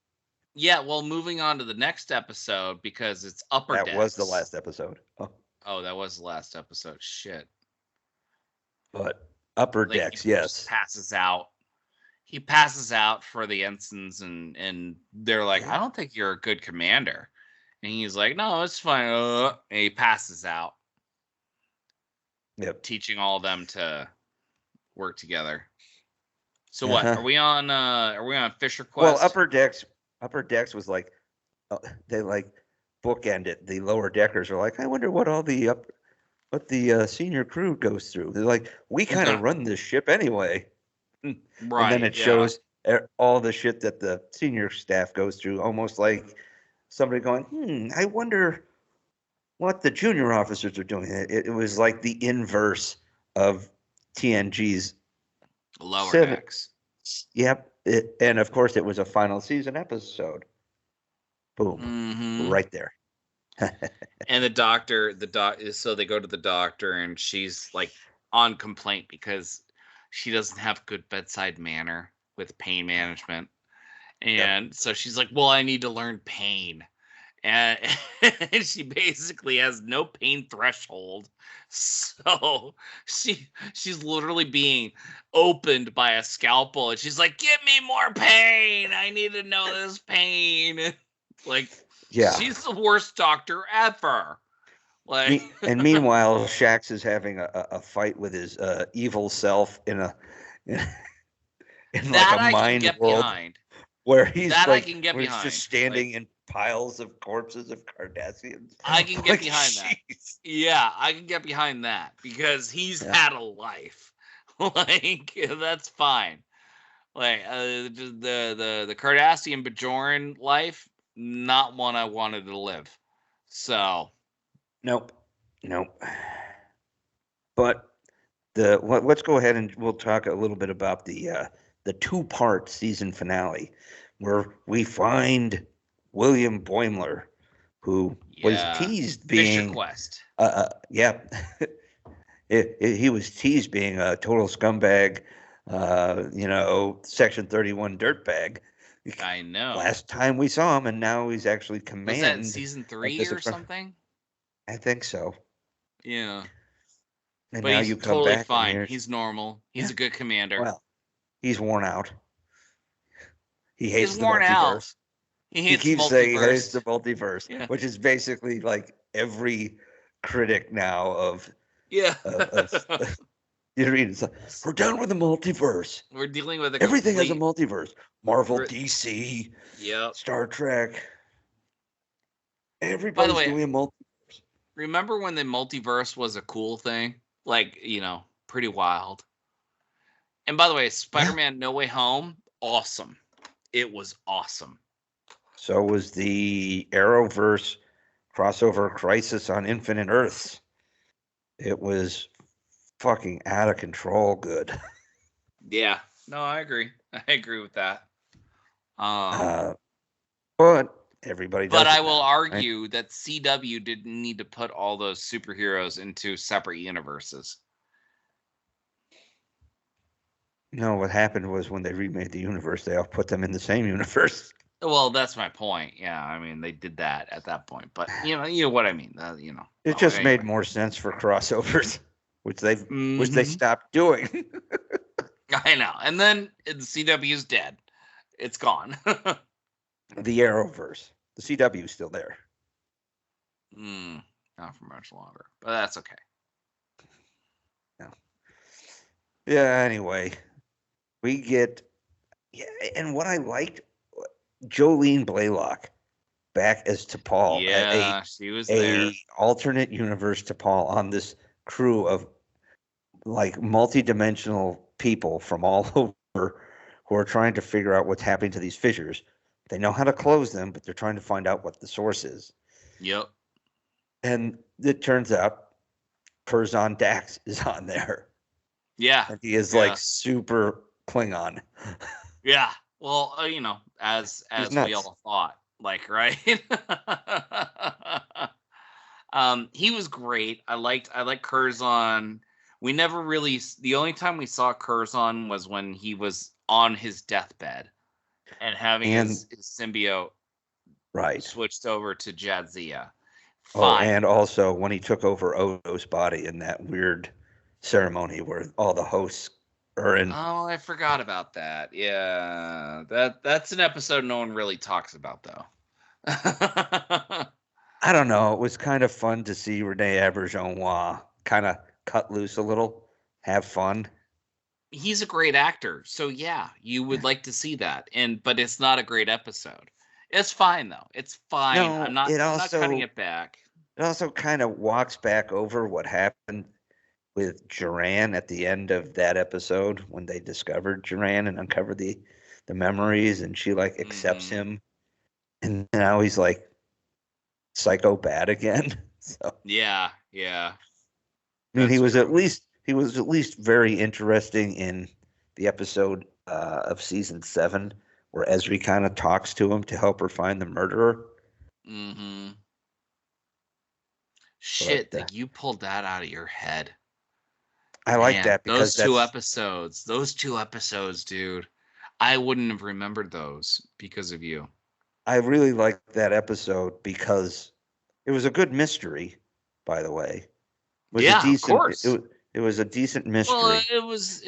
Yeah, well, moving on to the next episode because it's Upper Decks. That was the last episode. Oh, that was the last episode. Shit. But Upper Decks, yes. Passes out. He passes out for the ensigns, and they're like, I don't think you're a good commander. And he's like, no, it's fine. And he passes out. Yep. Teaching all of them to work together. So what? Are we on Fisher Quest? Well, Upper Decks was like they like bookend it. The lower deckers are like, I wonder what all the senior crew goes through. They're like, we kind of run this ship anyway. Right. And then it shows all the shit that the senior staff goes through, almost like somebody going, I wonder what the junior officers are doing. It was like the inverse of TNG's Lower Decks. Yep. And of course, it was a final season episode. Boom. Right there. And the doctor, so they go to the doctor, and she's like on complaint because she doesn't have good bedside manner with pain management. And so she's like, well, I need to learn pain. And she basically has no pain threshold. So she's literally being opened by a scalpel, and she's like, give me more pain. I need to know this pain. Like, yeah, she's the worst doctor ever. Like, and meanwhile, Shax is having a fight with his evil self in like a mind world behind. Where he's that like, I can get where behind. He's just standing in piles of corpses of Cardassians. I can get behind that. Yeah, I can get behind that because he's had a life. Like, that's fine. Like, the Cardassian Bajoran life, not one I wanted to live. So, nope. But let's go ahead and we'll talk a little bit about the 2-part season finale, where we find William Boimler, who was teased being Fisher Quest. He was teased being a total scumbag, Section 31 dirtbag. I know. Last time we saw him, and now he's actually command. Was that in season 3 or something? I think so. Yeah. And but now he's you come totally back fine. He's normal. He's a good commander. Well, he's worn out. He hates the worn multiverse. Out. He keeps saying he hates the multiverse, which is basically like every critic now of you read it's like, we're done with the multiverse. We're dealing with everything has a multiverse. Marvel, DC, Star Trek. Everybody's doing a multiverse. Remember when the multiverse was a cool thing? Like, pretty wild. And by the way, Spider-Man No Way Home, awesome. It was awesome. So was the Arrowverse crossover Crisis on Infinite Earths. It was fucking out of control good. Yeah. No, I agree. I agree with that. But everybody does. But I will argue that CW didn't need to put all those superheroes into separate universes. No, what happened was when they remade the universe, they all put them in the same universe. Well, that's my point. Yeah, I mean, they did that at that point. But you know what I mean. It just made more sense for crossovers, which they stopped doing. I know. And then the CW is dead. It's gone. The Arrowverse. The CW is still there. Not for much longer, but that's okay. No. Yeah. Anyway, we get and what I liked, Jolene Blaylock back as T'Pol. Yeah, she was a there. alternate universe T'Pol on this crew of like multi-dimensional people from all over who are trying to figure out what's happening to these fissures. They know how to close them, but they're trying to find out what the source is. Yep. And it turns out Curzon Dax is on there. Yeah. And he is like super Klingon. Yeah. Well, as we all thought, like, right? He was great. I liked Curzon. We never really. The only time we saw Curzon was when he was on his deathbed and having his symbiote switched over to Jadzia. Oh, and also when he took over Odo's body in that weird ceremony where all the hosts are in. Oh, I forgot about that. Yeah, that's an episode no one really talks about, though. I don't know. It was kind of fun to see Rene Auberjonois kind of cut loose a little, have fun. He's a great actor, so yeah, you would like to see that. But it's not a great episode. It's fine though. It's fine. No, I'm not cutting it back. It also kind of walks back over what happened with Duran at the end of that episode when they discovered Duran and uncovered the memories, and she like accepts him, and now he's like psycho bad again. So yeah. I mean, he was at least very interesting in the episode of season 7 where Ezri kind of talks to him to help her find the murderer. Mm-hmm. Shit, that you pulled that out of your head. I like that because those two episodes, dude. I wouldn't have remembered those because of you. I really liked that episode because it was a good mystery, by the way. Of course. It was a decent mystery. Well, it was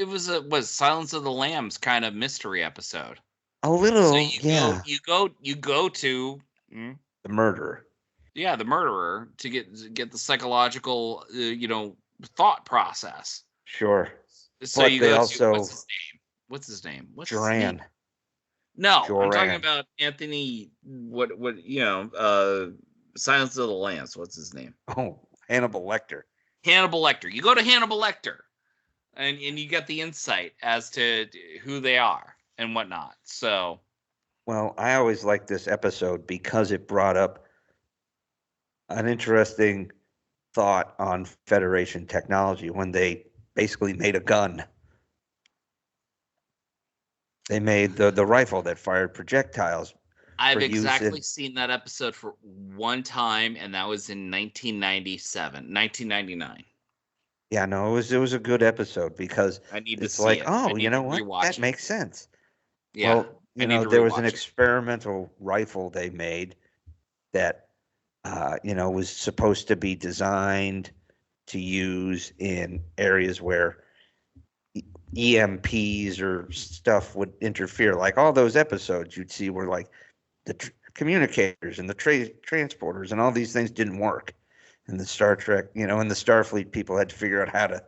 Silence of the Lambs kind of mystery episode. A little, so you go to the murderer. Yeah, the murderer to get the psychological, thought process. Sure. So but you they go also. To, what's his name? Duran. No, I'm talking about Anthony. Silence of the Lambs. What's his name? Oh, Hannibal Lecter. Hannibal Lecter. You go to Hannibal Lecter, and you get the insight as to who they are and whatnot. So. Well, I always liked this episode because it brought up an interesting thought on Federation technology when they basically made a gun. They made the rifle that fired projectiles. I've exactly seen that episode for one time, and that was in 1999. Yeah, no, it was a good episode because it's like, oh, you know what? That makes sense. Yeah. Well, there was an experimental rifle they made that, was supposed to be designed to use in areas where EMPs or stuff would interfere. Like all those episodes you'd see were like the communicators and the transporters and all these things didn't work. And the Star Trek, and the Starfleet people had to figure out how to,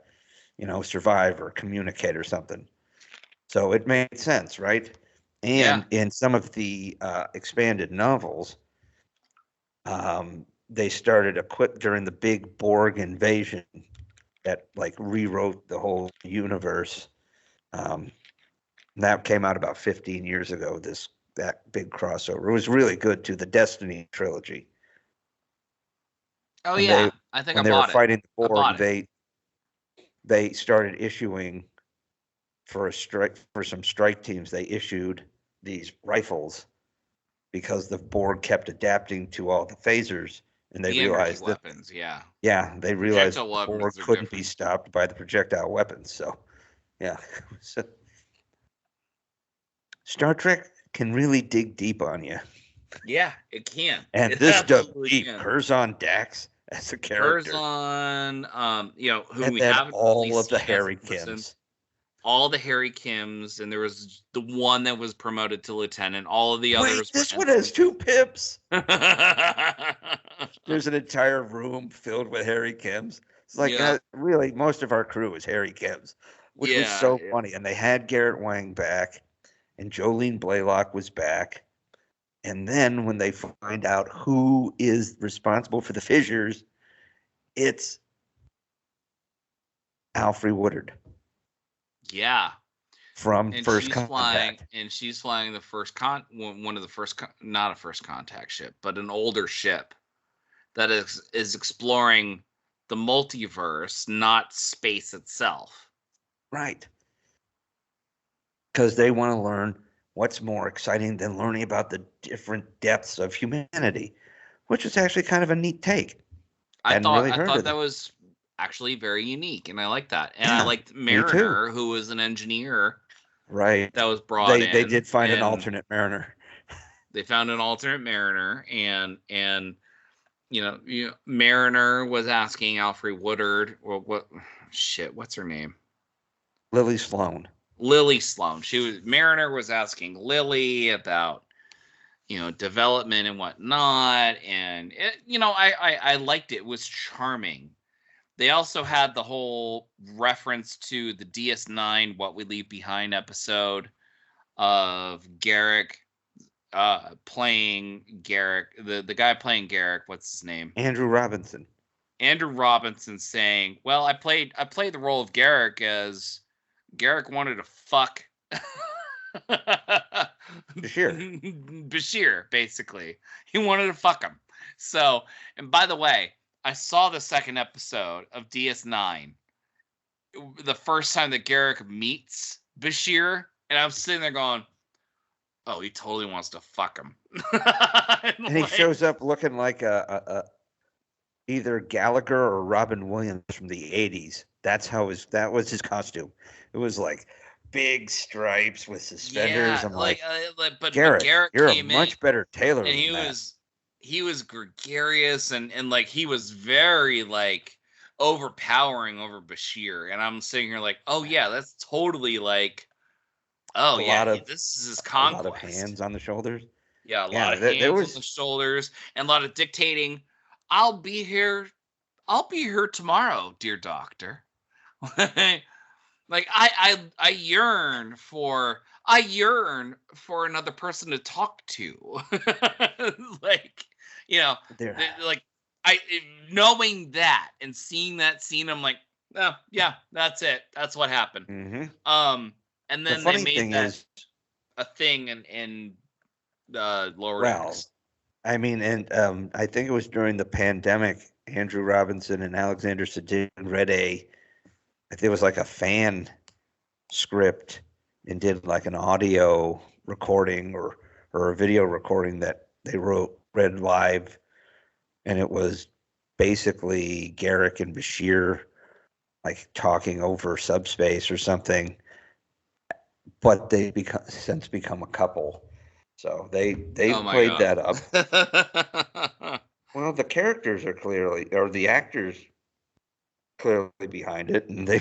survive or communicate or something. So it made sense, right? And in some of the expanded novels, they started during the big Borg invasion that like rewrote the whole universe. That came out about 15 years ago, that big crossover. It was really good too, the Destiny trilogy. Oh, yeah. I think I bought it. When they were fighting the Borg, they started issuing for some strike teams, they issued these rifles because the Borg kept adapting to all the phasers, and they realized that weapons, they realized the Borg couldn't be stopped by the projectile weapons. So, yeah, Star Trek can really dig deep on you. Yeah, it can. And this dug deep. Curzon Dax as a character. Curzon, who and we then haven't all of the Harry Kims. All the Harry Kims, and there was the one that was promoted to lieutenant. All of the others. This one has 2 pips. There's an entire room filled with Harry Kims. It's like really most of our crew is Harry Kims, which was so funny. And they had Garrett Wang back, and Jolene Blaylock was back, And then when they find out who is responsible for the fissures, it's Alfre Woodard. Yeah. From And First she's Contact. flying the one of the first, not a first contact ship, but an older ship that is exploring the multiverse, not space itself. Right. Because they want to learn what's more exciting than learning about the different depths of humanity, which is actually kind of a neat take. I thought that was actually very unique, and I like that. And I liked Mariner, who was an engineer. Right. That was brought in. They did find an alternate Mariner. They found an alternate Mariner, and Mariner was asking Alfre Woodard, or what's her name? Lily Sloan. Mariner was asking Lily about, development and whatnot, and I liked it. It was charming. They also had the whole reference to the DS9 What We Leave Behind episode of Garak playing Garak, the guy playing Garak, what's his name? Andrew Robinson saying, "Well, I played the role of Garak as Garak wanted to fuck Bashir, basically. He wanted to fuck him." So, and by the way, I saw the second episode of DS9 the first time that Garak meets Bashir, and I'm sitting there going, "Oh, he totally wants to fuck him." And he shows up looking like a either Gallagher or Robin Williams from the 80s. That was his costume. It was like big stripes with suspenders. Yeah, I'm like, but Garrett, you're came a much better tailor and than he was gregarious and like he was very like overpowering over Bashir, and I'm sitting here like, oh yeah, that's totally like, oh yeah, this is his conquest. A lot of hands on the shoulders. Yeah, a lot of hands on the shoulders and a lot of dictating. I'll be here tomorrow, dear doctor. Like I yearn for another person to talk to. Like, like knowing that and seeing that scene, I'm like, oh yeah, that's it. That's what happened. Mm-hmm. And then they made that a thing in Lower Decks. I mean, and I think it was during the pandemic, Andrew Robinson and Alexander Siddig read I think it was like a fan script and did like an audio recording or a video recording that they read live. And it was basically Garak and Bashir like talking over subspace or something, but they since become a couple. So they played that up. Well, the characters are the actors clearly behind it, and they're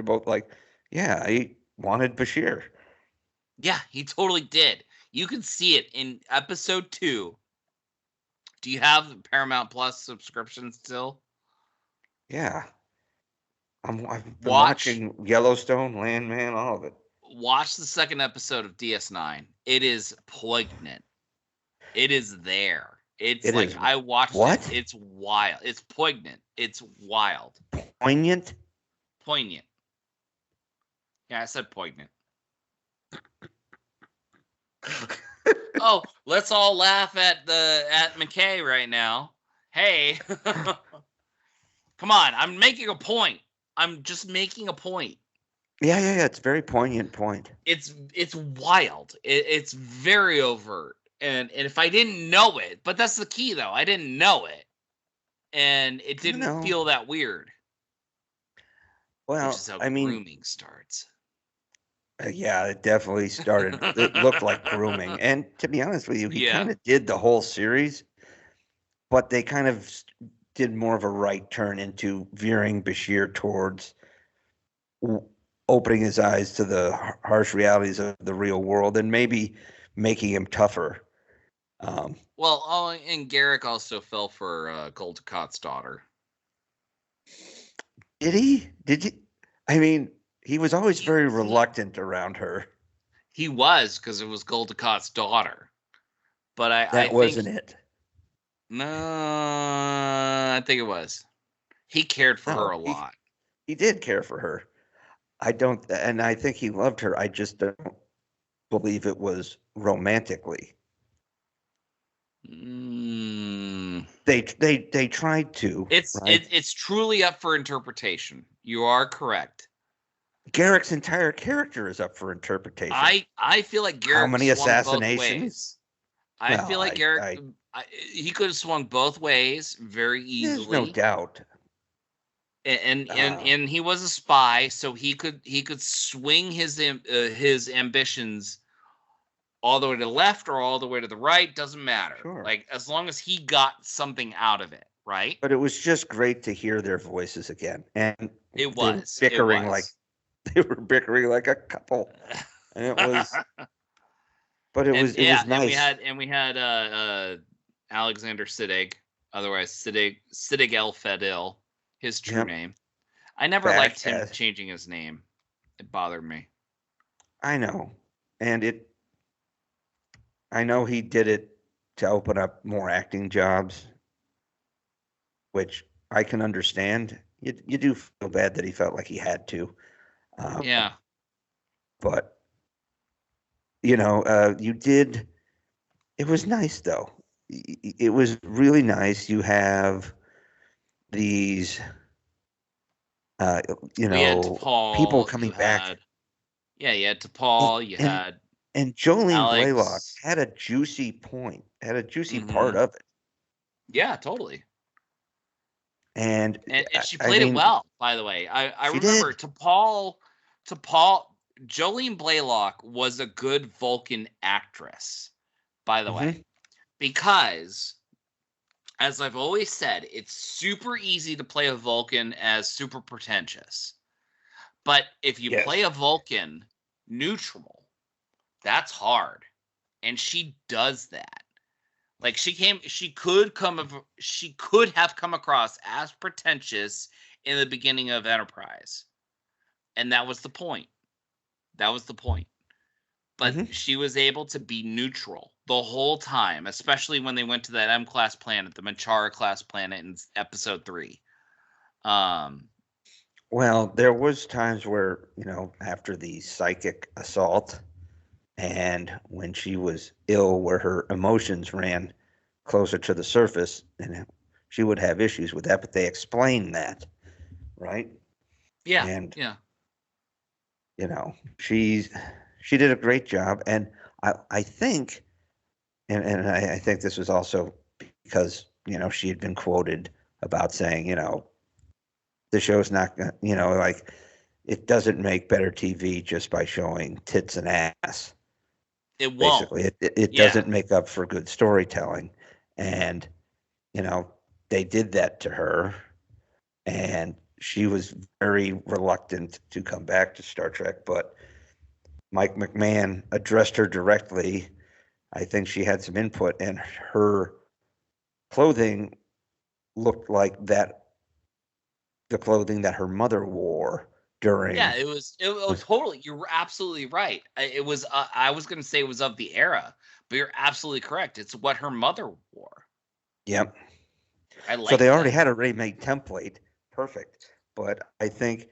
both like, yeah, I wanted Bashir. Yeah, he totally did. You can see it in episode 2. Do you have Paramount Plus subscription still? Yeah. I've been watching Yellowstone, Landman, all of it. Watch the second episode of DS9. It is poignant. It is there. I watched it. It's wild. It's poignant. It's wild. Poignant? Poignant. Yeah, I said poignant. Oh, let's all laugh at McKay right now. Hey. Come on, I'm making a point. I'm just making a point. Yeah. It's a very poignant point. It's wild. It's very overt. And if I didn't know it, but that's the key though. I didn't know it. And it didn't feel that weird. Well, which is how grooming starts. Yeah, it definitely started. It looked like grooming. And to be honest with you, he kind of did the whole series, but they kind of did more of a right turn into veering Bashir towards opening his eyes to the harsh realities of the real world and maybe making him tougher. And Garak also fell for Gul Dukat's daughter. Did he? Did you? I mean, he was always very reluctant around her. He was, because it was Gul Dukat's daughter. But I That wasn't think it. no, I think it was. He cared for her No, a lot. he did care for her. I don't, and I think he loved her. I just don't believe it was romantically. They tried to. Right? It's truly up for interpretation. You are correct. Garrick's entire character is up for interpretation. I feel like Garrick How many swung both assassinations? ways. I Well, feel like Garrick he could have swung both ways very easily. There's no doubt. And he was a spy, so he could swing his ambitions all the way to the left or all the way to the right, doesn't matter. Sure. Like as long as he got something out of it, right? But it was just great to hear their voices again, and It was bickering like they were bickering like a couple, and it was. But it was nice. And we had Alexander Siddig, otherwise Siddig El Fadil, his true name. I never liked him changing his name. It bothered me. I know, and I know he did it to open up more acting jobs, which I can understand. You do feel bad that he felt like he had to. Yeah. But you did. It was nice though. It was really nice. You have these, people coming back. You had T'Pol. You had. And Jolene Alex. Blaylock had a juicy point, had a juicy part of it. Yeah, totally. And she played it well, by the way. I remember T'Pol, Jolene Blaylock was a good Vulcan actress, by the way. Because, as I've always said, it's super easy to play a Vulcan as super pretentious. But if you play a Vulcan neutral, that's hard. And she does that. Like she could have come across as pretentious in the beginning of Enterprise. And that was the point. But she was able to be neutral the whole time, especially when they went to that M-class planet, the Manchara class planet in episode 3. Well, there was times where, after the psychic assault and when she was ill, where her emotions ran closer to the surface, and she would have issues with that, but they explained that, right? Yeah. And yeah. She did a great job, and I think, and I think this was also because she had been quoted about saying the show's not gonna, like it doesn't make better TV just by showing tits and ass. It won't. Basically, it doesn't make up for good storytelling, and they did that to her, and she was very reluctant to come back to Star Trek, but Mike McMahon addressed her directly. I think she had some input, and her clothing looked like the clothing that her mother wore during. Yeah, it was totally. You're absolutely right. It was. I was going to say it was of the era, but you're absolutely correct. It's what her mother wore. Yep. So they already had a ready-made template. Perfect. But I think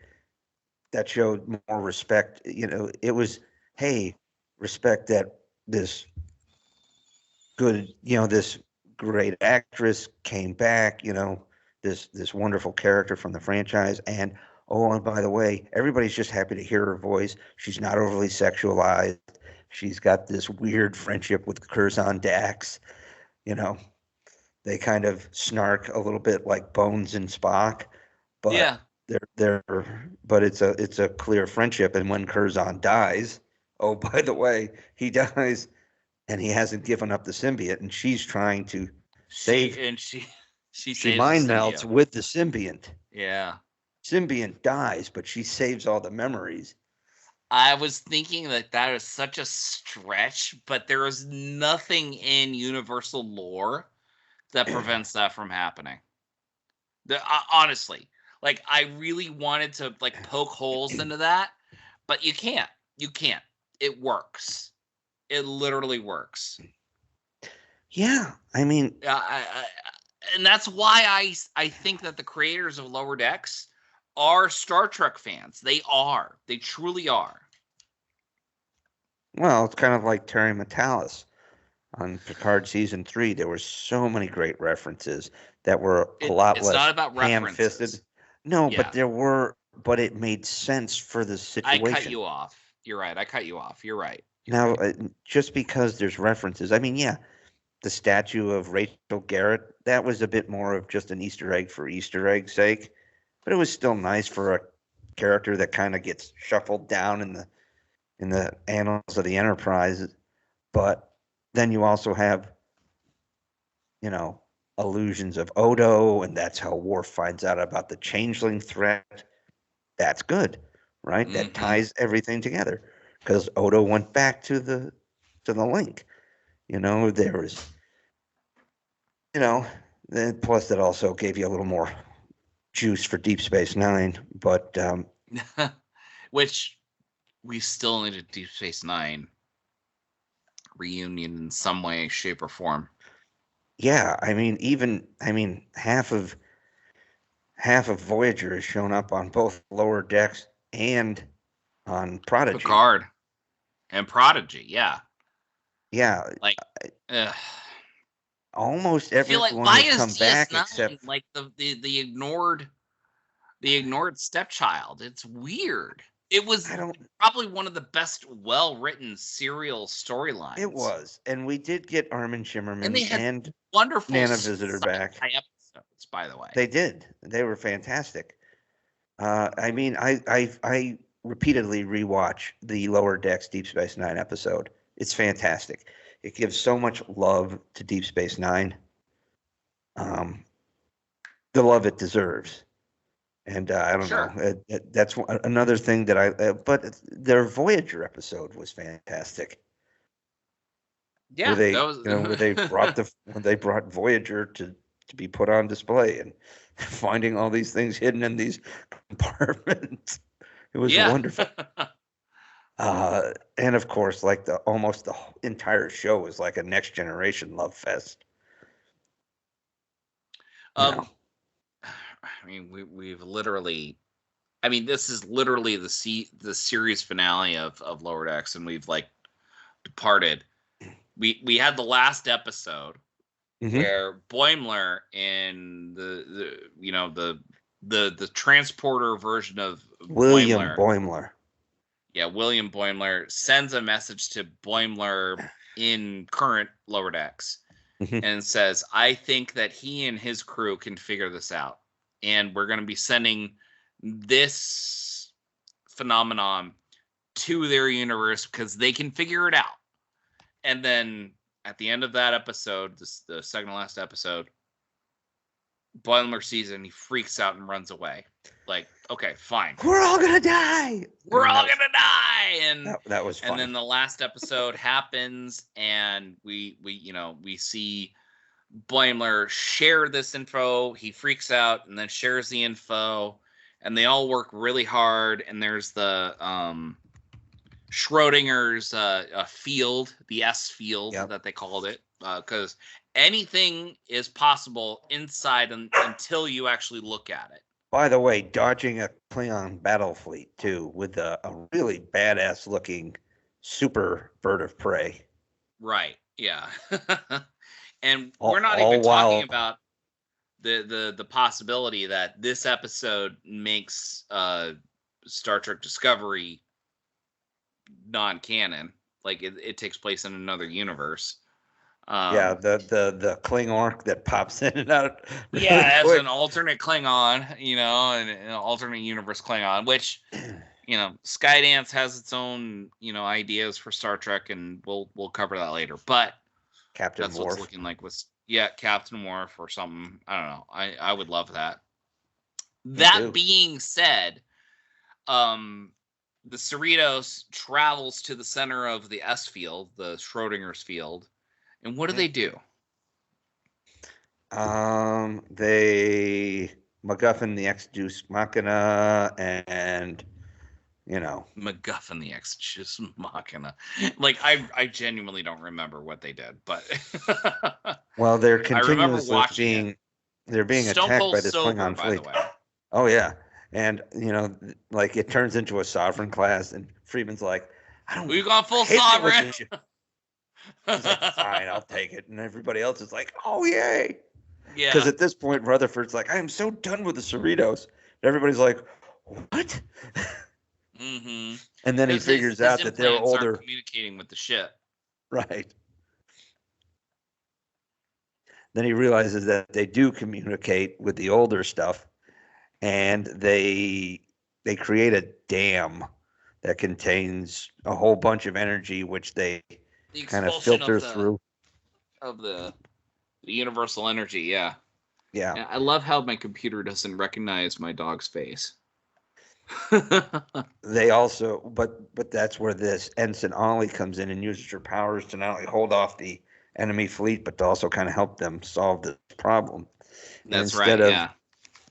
that showed more respect. It was, hey, respect that this good, this great actress came back, this wonderful character from the franchise. And by the way, everybody's just happy to hear her voice. She's not overly sexualized. She's got this weird friendship with Curzon Dax. They kind of snark a little bit like Bones and Spock, but but it's a clear friendship. And when Curzon dies, oh, by the way, he dies, and he hasn't given up the symbiote, and she's trying to save. She mind melts with the symbiont. Yeah. Symbiont dies, but she saves all the memories. I was thinking that is such a stretch, but there is nothing in Universal lore that prevents that from happening. Honestly, like I really wanted to poke holes into that, but you can't. You can't. It works. It literally works. Yeah, I mean, And that's why I think that the creators of Lower Decks are Star Trek fans. They are. They truly are. well, it's kind of like Terry Metalis on Picard season 3. There were so many great references that were a lot It's less not about ham-fisted. references. No, Yeah. but it made sense for the I situation. cut you off. You're right. I cut you off. You're right. Now, just because there's references, I mean, yeah, the statue of Rachel Garrett, that was a bit more of just an Easter egg for Easter egg's sake, but it was still nice for a character that kind of gets shuffled down in the annals of the Enterprise. But then you also have, allusions of Odo, and that's how Worf finds out about the changeling threat. That's good, right? That ties everything together because Odo went back to the link. There was, then plus that also gave you a little more juice for Deep Space Nine, but which we still need a Deep Space Nine reunion in some way, shape, or form. yeah, I mean, half of Voyager has shown up on both Lower Decks and on Prodigy. Picard and Prodigy, yeah. Yeah, like almost I feel everyone like why has come is back DS9 except like the ignored stepchild? It's weird. It was probably one of the best well-written serial storylines. It was, and we did get Armin Shimmerman and they had and wonderful Nana Visitor back. episodes, by the way. They did. They were fantastic. I mean, I repeatedly rewatch the Lower Decks Deep Space Nine episode. It's fantastic. It gives so much love to Deep Space Nine. The love it deserves. And I don't know. That's another thing that but their Voyager episode was fantastic. Yeah, where they, that was where they brought when they brought Voyager to be put on display and finding all these things hidden in these compartments. It was wonderful. And of course, like almost the entire show was like a Next Generation love fest. I mean, we've literally, I mean, this is literally the series finale of Lower Decks, and we've like departed. We had the last episode where Boimler in the transporter version of William Boimler. Yeah, William Boimler sends a message to Boimler in current Lower Decks and says, I think that he and his crew can figure this out. And we're going to be sending this phenomenon to their universe because they can figure it out. And then at the end of that episode, the second to last episode, Boimler sees it and he freaks out and runs away. Like, okay, fine. We're all gonna die. We're all gonna die. And that was funny. And then the last episode happens, and we see Boimler share this info. He freaks out and then shares the info, and they all work really hard. And there's the Schrodinger's field, the S field that they called it, because anything is possible inside until you actually look at it. By the way, dodging a Klingon battle fleet too, with a really badass looking super bird of prey. Right. Yeah. And we're not even talking about the possibility that this episode makes Star Trek Discovery non-canon. Like it takes place in another universe. The Klingon that pops in and out. Really as an alternate Klingon, and an alternate universe Klingon, which, Skydance has its own, ideas for Star Trek, and we'll cover that later. But Captain that's Worf. what's looking like with Captain Worf or something. I don't know. I would love that. That being said, the Cerritos travels to the center of the S field, the Schrodinger's field. And what do they do? They MacGuffin the Ex Deus Machina and MacGuffin the Exegesis Machina. Like I genuinely don't remember what they did, but Well, they're I remember continuously watching it. they're being Stone attacked Cold by this sober, Klingon by the fleet. way. Oh yeah, and like it turns into a sovereign class, and Freeman's like, I don't. We've gone full hate it when sovereign. He's like, fine, I'll take it, and everybody else is like, oh yay. Yeah. Because at this point, Rutherford's like, I am so done with the Cerritos. And everybody's like, what? Mm-hmm. And then he figures out that they're older. Communicating with the ship. Right. Then he realizes that they do communicate with the older stuff, and they create a dam that contains a whole bunch of energy, which they kind of filter through. Of the universal energy, yeah. Yeah. And I love how my computer doesn't recognize my dog's face. They also, but that's where this Ensign Ollie comes in and uses her powers to not only hold off the enemy fleet, but to also kind of help them solve this problem. That's right. Yeah.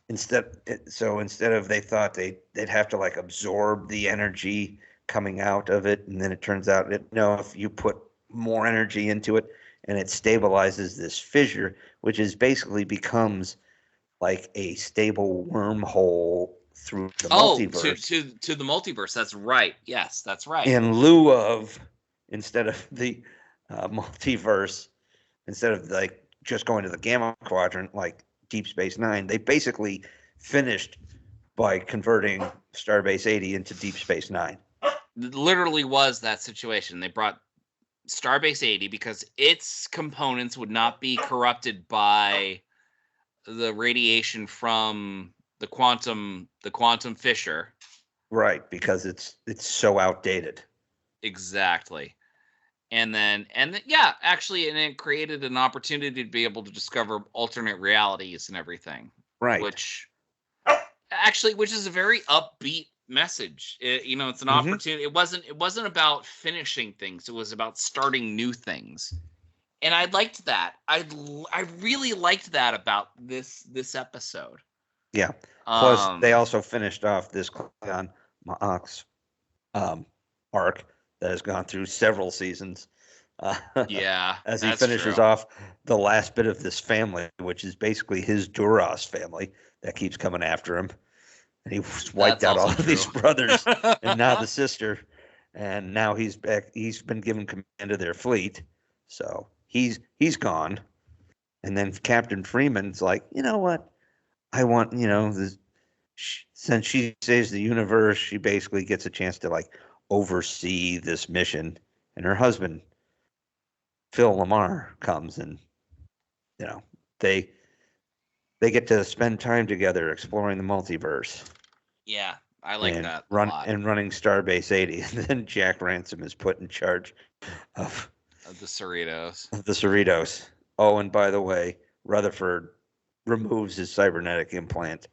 Instead of they thought they'd have to like absorb the energy coming out of it, and then it turns out if you put more energy into it, and it stabilizes this fissure, which is basically becomes like a stable wormhole through the multiverse. To the multiverse. That's right. Yes, that's right. In lieu of, instead of the multiverse, instead of like just going to the Gamma Quadrant like Deep Space Nine, they basically finished by converting Starbase 80 into Deep Space Nine. It literally was that situation. They brought Starbase 80 because its components would not be corrupted by the radiation from the quantum fissure. Right, because it's so outdated. Exactly. And it created an opportunity to be able to discover alternate realities and everything. Right. Which is a very upbeat message. It's an opportunity. It wasn't about finishing things. It was about starting new things. And I liked that. I really liked that about this episode. Yeah. Plus, they also finished off this Klingon Mox arc that has gone through several seasons. Yeah. As he finishes off the last bit of this family, which is basically his Duras family that keeps coming after him. And he wiped out all of these brothers and now the sister. And now he's back. He's been given command of their fleet. So he's gone. And then Captain Freeman's like, you know what? I want, since she saves the universe, she basically gets a chance to like oversee this mission. And her husband, Phil Lamar, comes and, they get to spend time together exploring the multiverse. Yeah, I like that a lot. And running Starbase 80. And then Jack Ransom is put in charge of the Cerritos. Of the Cerritos. Oh, and by the way, Rutherford removes his cybernetic implant.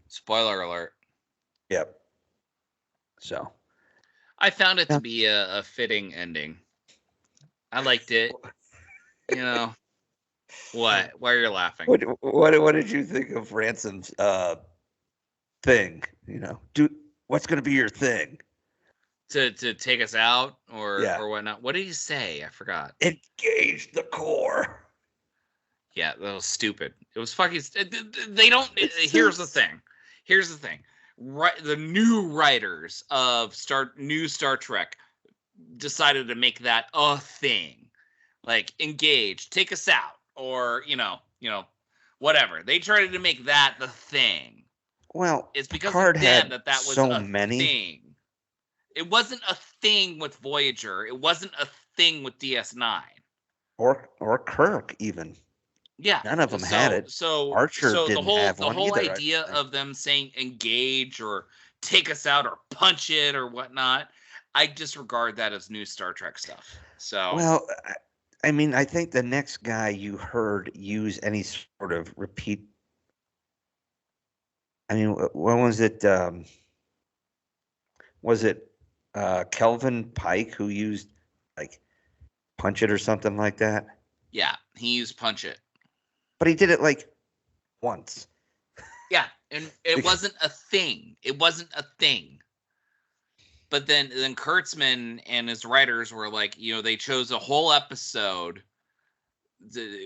Spoiler alert. Yep. So. I found it to be a fitting ending. I liked it. What? Why are you laughing? What did you think of Ransom's thing? What's going to be your thing? To take us out or whatnot. What did he say? I forgot. Engage the core. Yeah, that was stupid. It was fucking. They don't. Here's the thing. Right, the new writers of new Star Trek decided to make that a thing. Like engage, take us out. Or, whatever. They tried to make that the thing. Well, it's because Picard of them had that was so a many thing. It wasn't a thing with Voyager. It wasn't a thing with DS9. Or Kirk even. Yeah. None of them had it. So Archer didn't have one either. The whole idea of them saying engage or take us out or punch it or whatnot, I disregard that as new Star Trek stuff. So well, I mean, I think the next guy you heard use any sort of repeat. I mean, when was it? Was it Kelvin Pike who used like punch it or something like that? Yeah, he used punch it. But he did it like once. Yeah, and it wasn't a thing. It wasn't a thing. But then Kurtzman and his writers were like, they chose a whole episode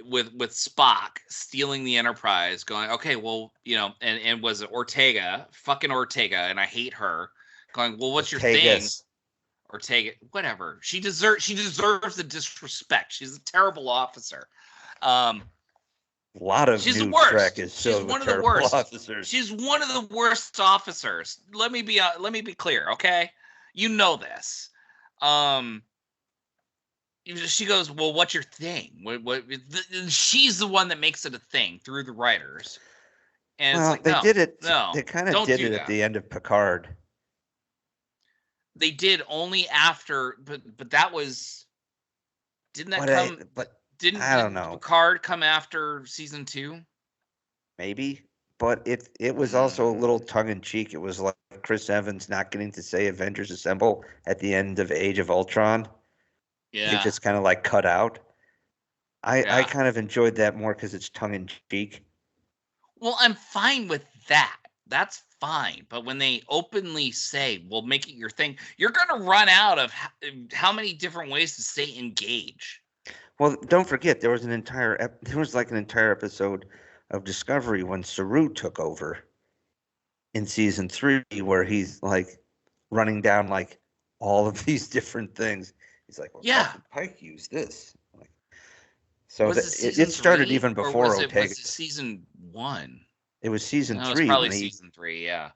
with Spock stealing the Enterprise, going, okay, well, and was Ortega, fucking Ortega, and I hate her, going, well, what's your thing? Ortega, whatever. She deserves the disrespect. She's a terrible officer. A lot of she's new the worst. Trek is filled with terrible officers. She's one of the worst officers. Let me be clear, okay? You know this. She goes, well, what's your thing? She's the one that makes it a thing through the writers. And well, it's like, they did it. No, they kind of did it at the end of Picard. They did only after, but that was, didn't I don't know. Picard come after season 2? Maybe, but it was also a little tongue in cheek. It was like Chris Evans not getting to say Avengers Assemble at the end of Age of Ultron. Yeah, it just kind of like cut out. I kind of enjoyed that more because it's tongue in cheek. Well, I'm fine with that. That's fine. But when they openly say, well, make it your thing, you're going to run out of how many different ways to say engage. Well, don't forget, there was an entire episode of Discovery when Saru took over in season 3, where he's like running down like all of these different things. He's like, well, Captain Pike used this. So it started even before Ortega. Was it season 1? It was season 3. It was probably season 3, yeah.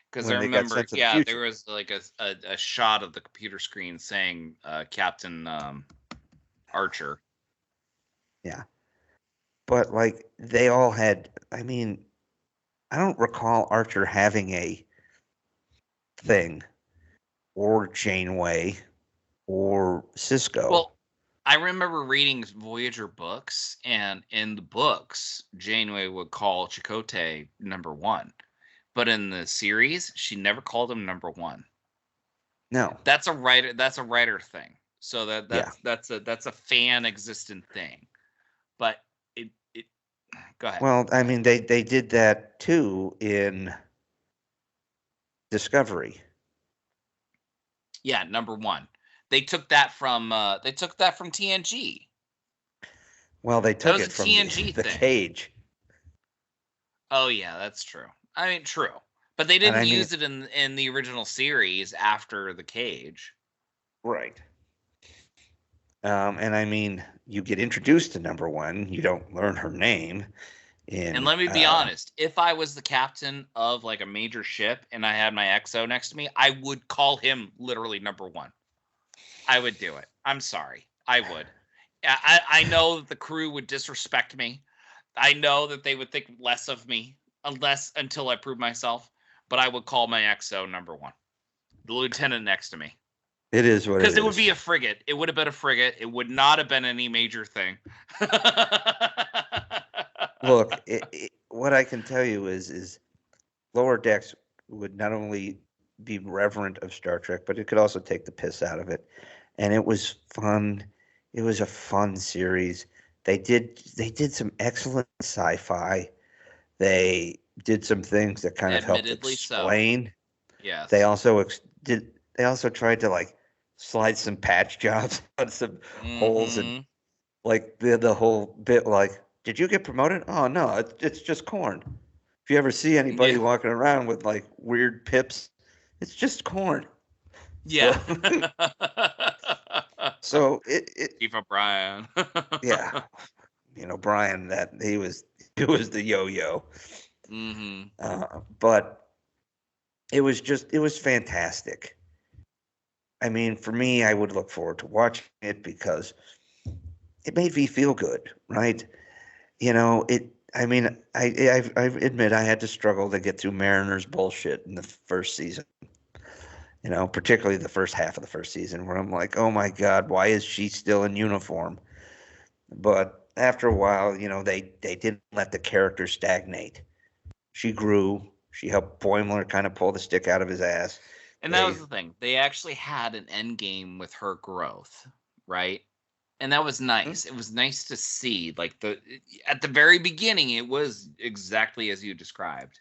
Because I remember, there was like a shot of the computer screen saying Captain Archer. Yeah. But like they all had, I mean, I don't recall Archer having a thing, or Janeway, or Cisco. Well, I remember reading Voyager books, and in the books, Janeway would call Chakotay number 1. But in the series, she never called him number 1. No. That's a writer thing. So that's a fan existent thing. But it go ahead. Well, I mean they did that too in Discovery. Yeah, number 1. They took that from TNG. Well, they took it from the Cage. Oh yeah, that's true. I mean, true, but they didn't use it in the original series after the Cage. Right. And I mean, you get introduced to number 1. You don't learn her name. And let me be honest, if I was the captain of like a major ship and I had my XO next to me, I would call him literally number 1. I would do it. I'm sorry. I would. I know that the crew would disrespect me. I know that they would think less of me until I prove myself. But I would call my XO number 1. The lieutenant next to me. It is what it is. Because it would be a frigate. It would have been a frigate. It would not have been any major thing. Look, what I can tell you is Lower Decks would not only be reverent of Star Trek, but it could also take the piss out of it. And it was fun. It was a fun series. They did some excellent sci-fi. They did some things that kind of helped explain. So. Yes. They also tried to like slide some patch jobs on some holes, and like the whole bit like, did you get promoted? Oh no, it's just corn. If you ever see anybody walking around with like weird pips, it's just corn. Yeah. So Chief O'Brien. Yeah. Brian, that he was the yo-yo. But it was fantastic. I mean, for me, I would look forward to watching it because it made me feel good, right? I mean, I admit I had to struggle to get through Mariner's bullshit in the first season. Particularly the first half of the first season, where I'm like, oh my God, why is she still in uniform? But after a while, they didn't let the character stagnate. She grew. She helped Boimler kind of pull the stick out of his ass. And that was the thing. They actually had an end game with her growth, right? And that was nice. It was nice to see. Like at the very beginning, it was exactly as you described.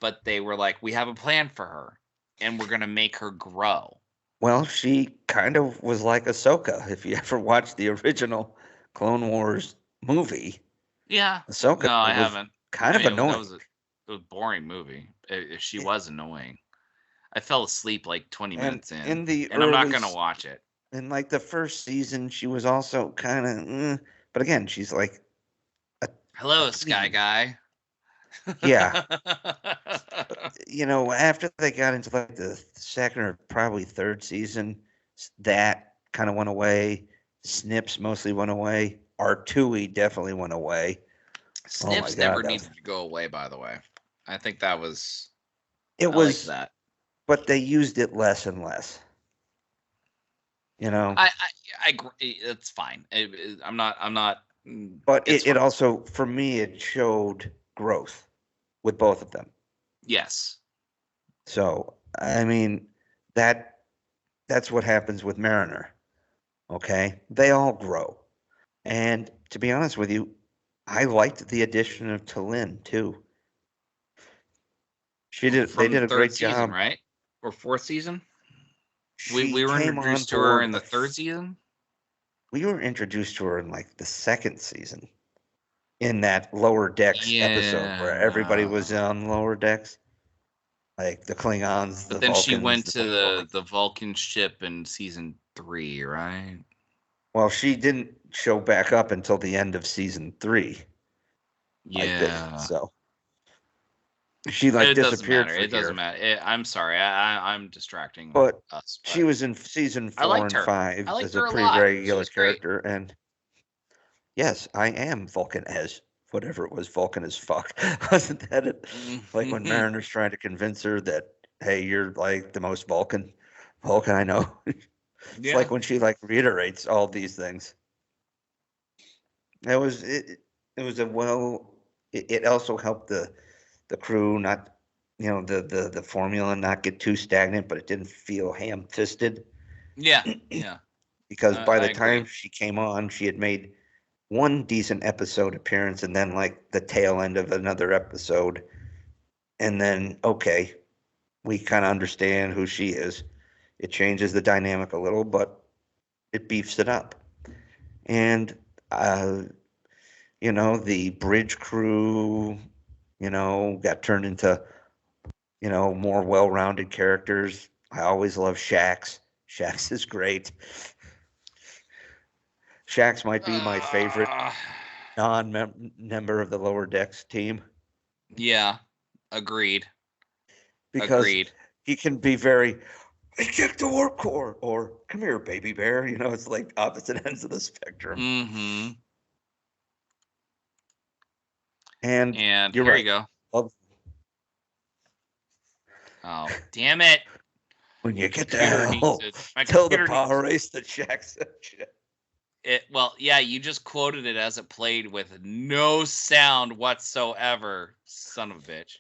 But they were like, we have a plan for her, and we're going to make her grow. Well, she kind of was like Ahsoka. If you ever watched the original Clone Wars movie, Yeah. Ahsoka No, I was haven't. kind I of mean, that annoying. was a boring movie. She I- was annoying. I fell asleep like 20 And minutes in, in the and I'm not gonna watch it. in like the first season, she was also kind of, but again, she's like a Hello, Sky tween. Guy. Yeah, after they got into like the second or probably third season, that kind of went away. Snips mostly went away. Artui definitely went away. Oh my Snips God, never needed to go away, by the way. I think that was. it I like was, that. but they used it less and less. I agree. It's fine. I'm not. But It's it fine. also, for me, it showed growth with both of them. Yes. So I mean, that's what happens with Mariner. Okay, they all grow, and to be honest with you, I liked the addition of Talin too. They From the did a third great season, job. right? Or fourth season? She We were came on introduced to her board in the third season. we were introduced to her in like the second season in that lower decks episode where everybody was Yeah. on lower decks, like the Klingons, But the then she Vulcans, went the to Romulans. the Vulcan ship in season 3, right? Well, she didn't show back up until the end of season 3, I think. Yeah. So she like It doesn't disappeared matter. for a It doesn't year, matter. I'm sorry. I'm distracting but us, she but was in season I 4 liked and her. I 5 liked as a her a pretty lot. She regular was great. character, and yes, I am Vulcan as whatever it was, Vulcan as fuck. Wasn't that it? Like when Mariner's trying to convince her that, hey, you're like the most Vulcan I know. It's Yeah. like when she like reiterates all these things. It was a it also helped the crew not, the formula not get too stagnant, but it didn't feel ham-fisted Yeah. Yeah. because by I the agree. time she came on, she had made one decent episode appearance and then like the tail end of another episode. And then, okay, we kind of understand who she is. It changes the dynamic a little, but it beefs it up. And, uh, the bridge crew, got turned into, more well-rounded characters. I always love Shax. Shax is great. Shax might be my favorite non-member of the lower decks team Yeah. Agreed. because Agreed. he can be very, eject the warp core, or come here, baby bear. It's like opposite ends of the spectrum. Mm-hmm. And And you're here right. you go. Love- Oh, damn it. When you get to Computer needs hell, to. My tell the computer needs power race that Shax said shit. it. Well, yeah, you just quoted it as it played with no sound whatsoever, son of a bitch.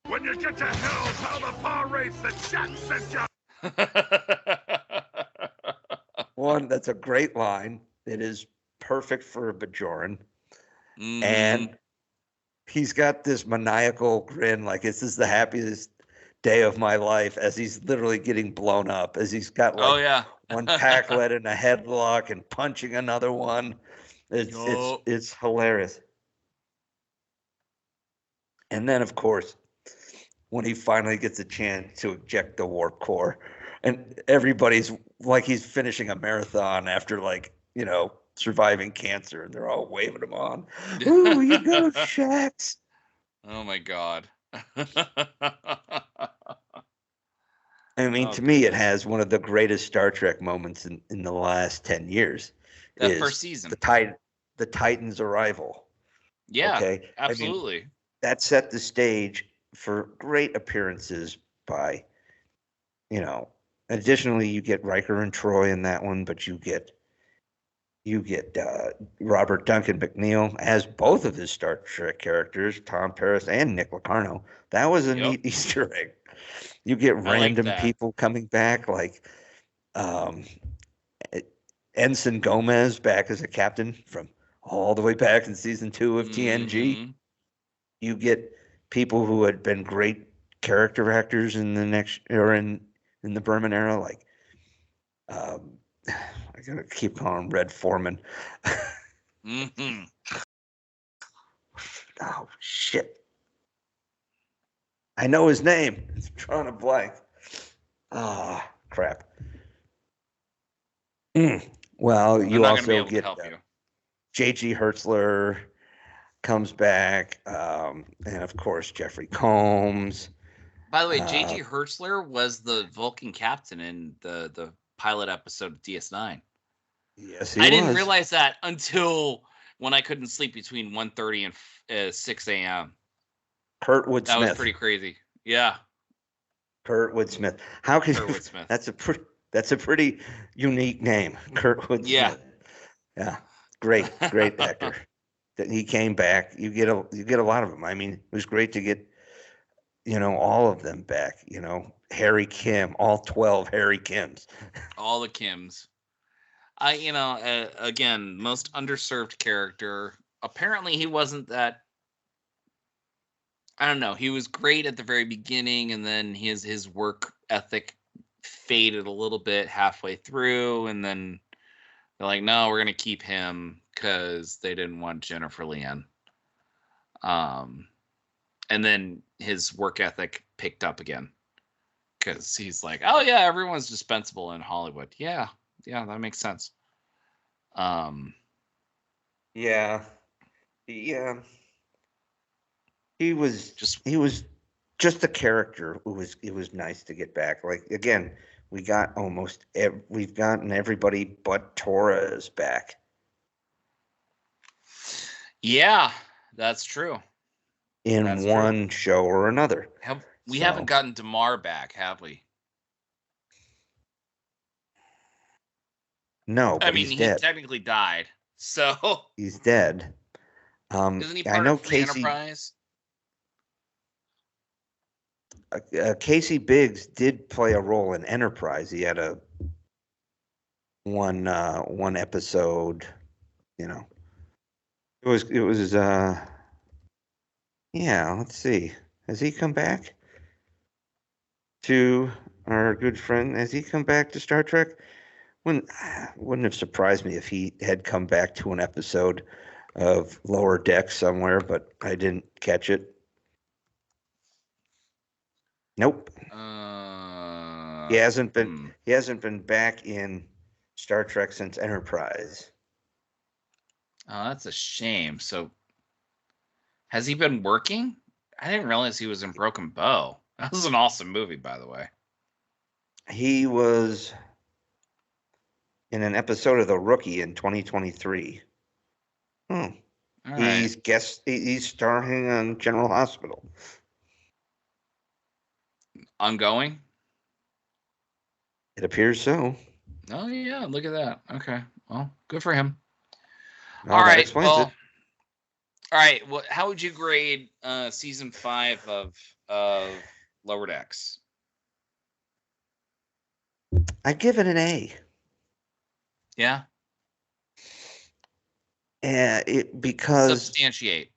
When you get to hell, tell the power race that Jack sent you. One, that's a great line. It is perfect for a Bajoran. Mhm. And he's got this maniacal grin, like this is the happiest day of my life, as he's literally getting blown up, as he's got Oh like yeah. one Packlet in a headlock and punching another one. Yup. It's hilarious. And then of course, when he finally gets a chance to eject the warp core, and everybody's like he's finishing a marathon after like, surviving cancer, and they're all waving him on. Ooh, you go, Shax. Oh my god. I mean, Oh, to me, it goodness. has one of the greatest Star Trek moments in the last 10 years. That first Is season. the Titan's arrival. Yeah, Okay. I mean, absolutely. that set the stage for great appearances by, additionally, you get Riker and Troy in that one, but you get Robert Duncan McNeil as both of his Star Trek characters, Tom Paris and Nick Locarno. That was a Yep. neat Easter egg. You get like random that. people coming back, like um, Ensign Gomez back as a captain from all the way back in season 2 of TNG. Mhm. You get people who had been great character actors in the next or in in the Berman era, like I gotta keep calling him Red Foreman. Mm-hmm. Oh shit! I know his name. It's drawing a blank. Ah, crap. Well, I'm you not gonna be also able to get help you. J.G. Hertzler comes back, and of course Jeffrey Combs. By the way, J.G. Hertzler was the Vulcan captain in the pilot episode of DS9. Yes, he I was. didn't realize that until when I couldn't sleep between 1:30 and 6 a.m. Kurtwood That Smith. was pretty crazy. Yeah, Kurtwood Smith. How could you? Kurtwood Smith. That's a pretty unique name, Kurtwood Yeah. Smith. Yeah, great actor. That he came back. You get a lot of them. I mean, it was great to get all of them back. Harry Kim, all 12 Harry Kims. All the Kims. Again, most underserved character. Apparently, he wasn't that. I don't know. He was great at the very beginning, and then his work ethic faded a little bit halfway through, and then they're like, no, we're gonna keep him because they didn't want Jennifer Leanne. And then his work ethic picked up again because he's like, oh yeah, everyone's dispensable in Hollywood. Yeah, that makes sense. Yeah. He was just a character who was. It was nice to get back. Like again, we've gotten everybody but Torres back. Yeah, that's true. In one show or another. We haven't gotten Damar back, have we? No, but he's dead. He technically died, so he's dead. Isn't he part I know of the Casey Enterprise? Casey Biggs did play a role in Enterprise. He had one episode. It was. Yeah. Let's see. Has he come back to our good friend? Has he come back to Star Trek? Wouldn't have surprised me if he had come back to an episode of Lower Deck somewhere, but I didn't catch it. Nope. He hasn't been back in Star Trek since Enterprise. Oh, that's a shame. So, has he been working? I didn't realize he was in Broken Bow. That was an awesome movie, by the way. He was in an episode of The Rookie in 2023. He's starring on General Hospital. Ongoing? It appears so. Oh yeah, look at that. Okay, well, good for him. All right. Well, all right. Well, how would you grade season 5 of Lower Decks? I give it an A. Yeah. Because substantiate.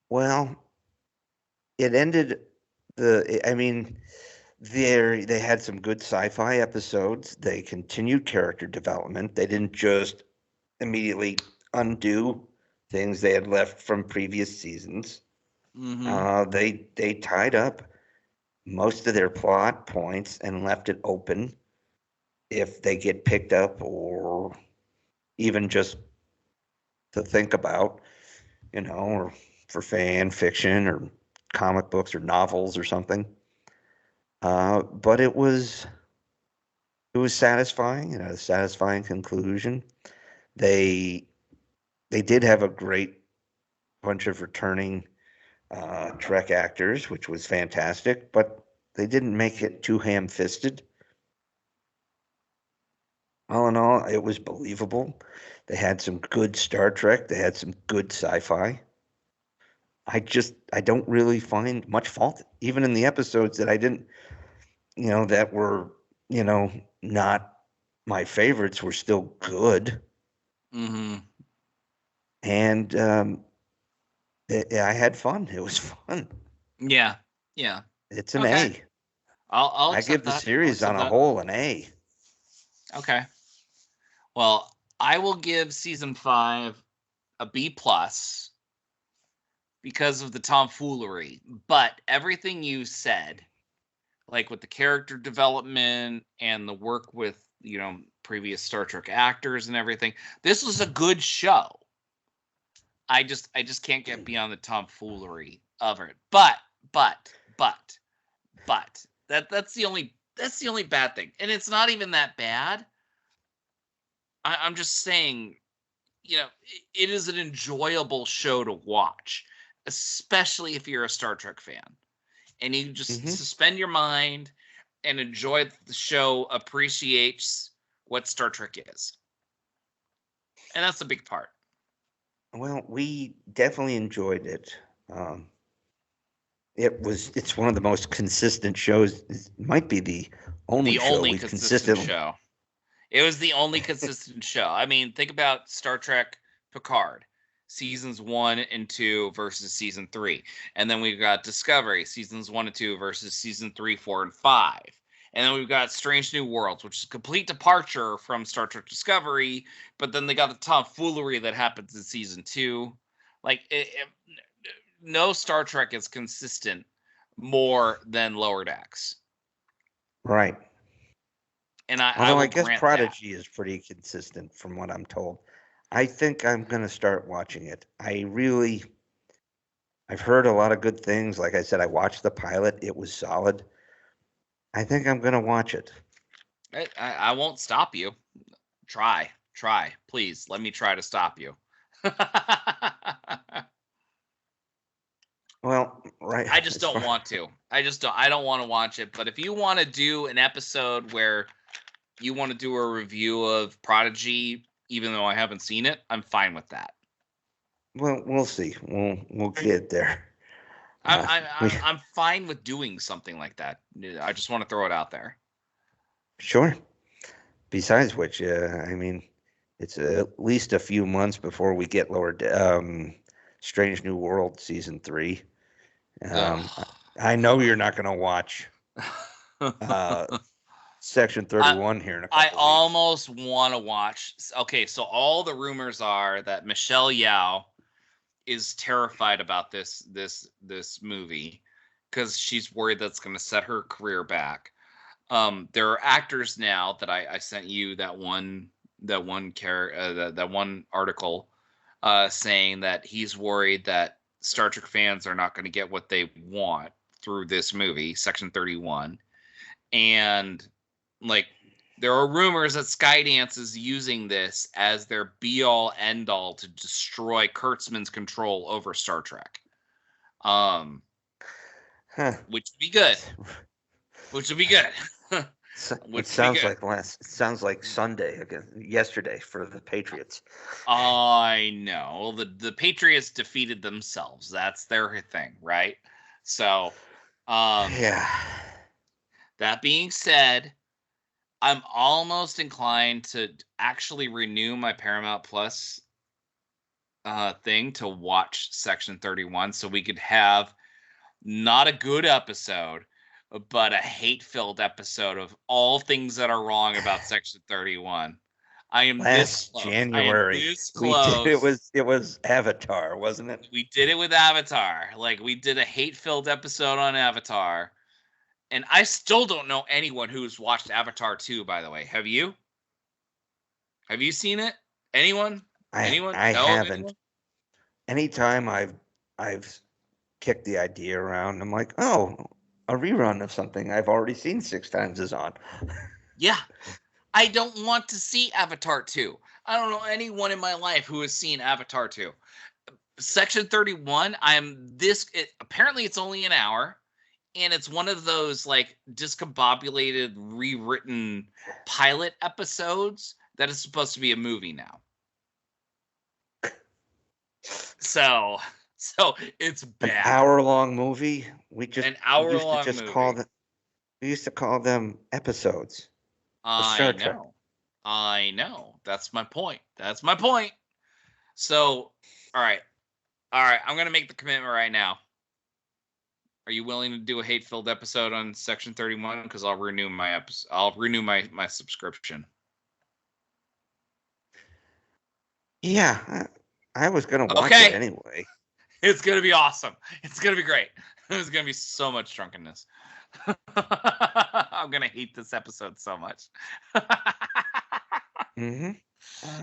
Well, it ended they had some good sci-fi episodes. They continued character development. They didn't just immediately undo things they had left from previous seasons. Mm-hmm. They tied up most of their plot points and left it open if they get picked up or even just to think about, or for fan fiction or comic books or novels or something. But it was satisfying, a satisfying conclusion. They did have a great bunch of returning Trek actors, which was fantastic, but they didn't make it too ham-fisted. All in all, it was believable. They had some good Star Trek. They had some good sci-fi. I don't really find much fault, even in the episodes that I didn't, that were, not my favorites, were still good. Mm-hmm. And I had fun. It was fun. Yeah. It's an A. I'll I give accept the that. I'll series accept on a that. whole an A. Okay. Well, I will give season 5 a B plus because of the tomfoolery. But everything you said, like with the character development and the work with, previous Star Trek actors and everything, this was a good show. I just can't get beyond the tomfoolery of it. But that's the only bad thing. And it's not even that bad. I'm just saying, it is an enjoyable show to watch, especially if you're a Star Trek fan. And you just suspend your mind and enjoy the show, appreciates what Star Trek is. And that's the big part. Well, we definitely enjoyed it. It's one of the most consistent shows. It might be the only show we've consistent consistently. show. It was the only consistent show. I mean, think about Star Trek Picard, seasons 1 and 2 versus season 3. And then we've got Discovery, seasons 1 and 2 versus season 3, 4, and 5. And then we've got Strange New Worlds, which is a complete departure from Star Trek Discovery. But then they got the tomfoolery that happens in season 2. Like, no Star Trek is consistent more than Lower Decks. Right. And I guess Prodigy is pretty consistent from what I'm told. I think I'm going to start watching it. I've heard a lot of good things. Like I said, I watched the pilot. It was solid. I think I'm going to watch it. I won't stop you. Try. Please, let me try to stop you. Well, right. I just don't want to. I don't want to watch it. But if you want to do an episode where you want to do a review of Prodigy, even though I haven't seen it, I'm fine with that. Well, we'll see. We'll get there. I'm fine with doing something like that. I just want to throw it out there. Sure. Besides which, I mean, it's at least a few months before we get Strange New World season 3. I know you're not going to watch Section 31 here in a couple I weeks. almost want to watch. Okay, so all the rumors are that Michelle Yeoh is terrified about this movie because she's worried that's going to set her career back. There are actors now that I sent you that one article saying that he's worried that Star Trek fans are not going to get what they want through this movie, Section 31. And like, there are rumors that Skydance is using this as their be-all, end-all to destroy Kurtzman's control over Star Trek. Which would be good. It sounds like Sunday yesterday for the Patriots. I know. The Patriots defeated themselves. That's their thing, right? So, yeah. That being said, I'm almost inclined to actually renew my Paramount Plus thing to watch Section 31 so we could have not a good episode, but a hate-filled episode of all things that are wrong about Section 31. I am this close. January. I am this close. It was Avatar, wasn't it? We did it with Avatar. Like, we did a hate-filled episode on Avatar. And I still don't know anyone who's watched Avatar 2, by the way. Have you? Have you seen it? Anyone? Anyone? I haven't. Anyone? Anytime I've kicked the idea around, I'm like, oh, a rerun of something I've already seen 6 times is on. Yeah. I don't want to see Avatar 2. I don't know anyone in my life who has seen Avatar 2. Section 31, apparently it's only an hour. And it's one of those like discombobulated, rewritten pilot episodes that is supposed to be a movie now. So it's bad. An hour-long movie. We used to call them episodes. I know. That's my point. So, all right. I'm gonna make the commitment right now. Are you willing to do a hate-filled episode on Section 31? Because I'll renew my episode. I'll renew my subscription. Yeah, I was gonna watch Okay. it anyway. It's gonna be awesome. It's gonna be great. There's gonna be so much drunkenness. I'm gonna hate this episode so much. Mm-hmm.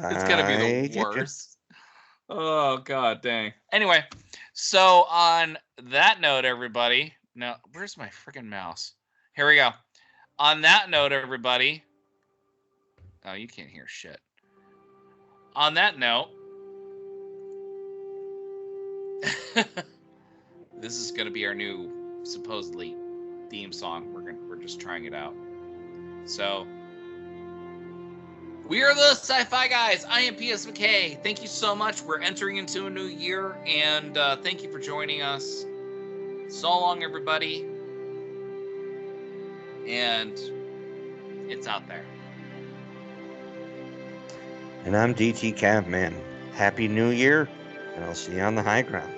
It's gonna be the worst. Oh god dang. Anyway, so on that note, everybody. Now, where's my freaking mouse? Here we go. On that note, everybody. Oh, you can't hear shit. On that note, this is gonna be our new supposedly theme song. We're just trying it out. So we are the Sci-Fi Guys. I am PS McKay. Thank you so much. We're entering into a new year, and thank you for joining us. So long, everybody. And it's out there. And I'm DT Caveman. Happy New Year, and I'll see you on the high ground.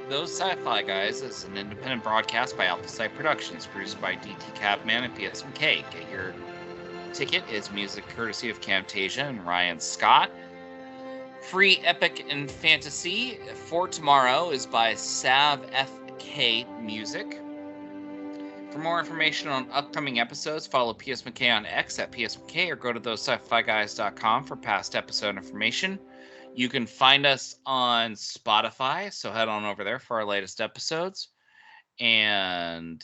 Those Sci-Fi Guys is an independent broadcast by Alpha Site Productions, produced by DT Cabman and PS McKay. Get your ticket. It's music courtesy of Camtasia and Ryan Scott. Free Epic and Fantasy for Tomorrow is by Sav FK Music. For more information on upcoming episodes, follow PS McKay on X at PS McKay or go to thosesci-fi-guys.com for past episode information. You can find us on Spotify, so head on over there for our latest episodes. And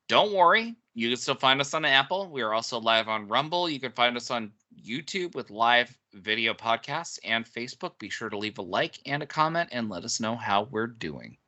don't worry, you can still find us on Apple. We are also live on Rumble. You can find us on YouTube with live video podcasts and Facebook. Be sure to leave a like and a comment and let us know how we're doing.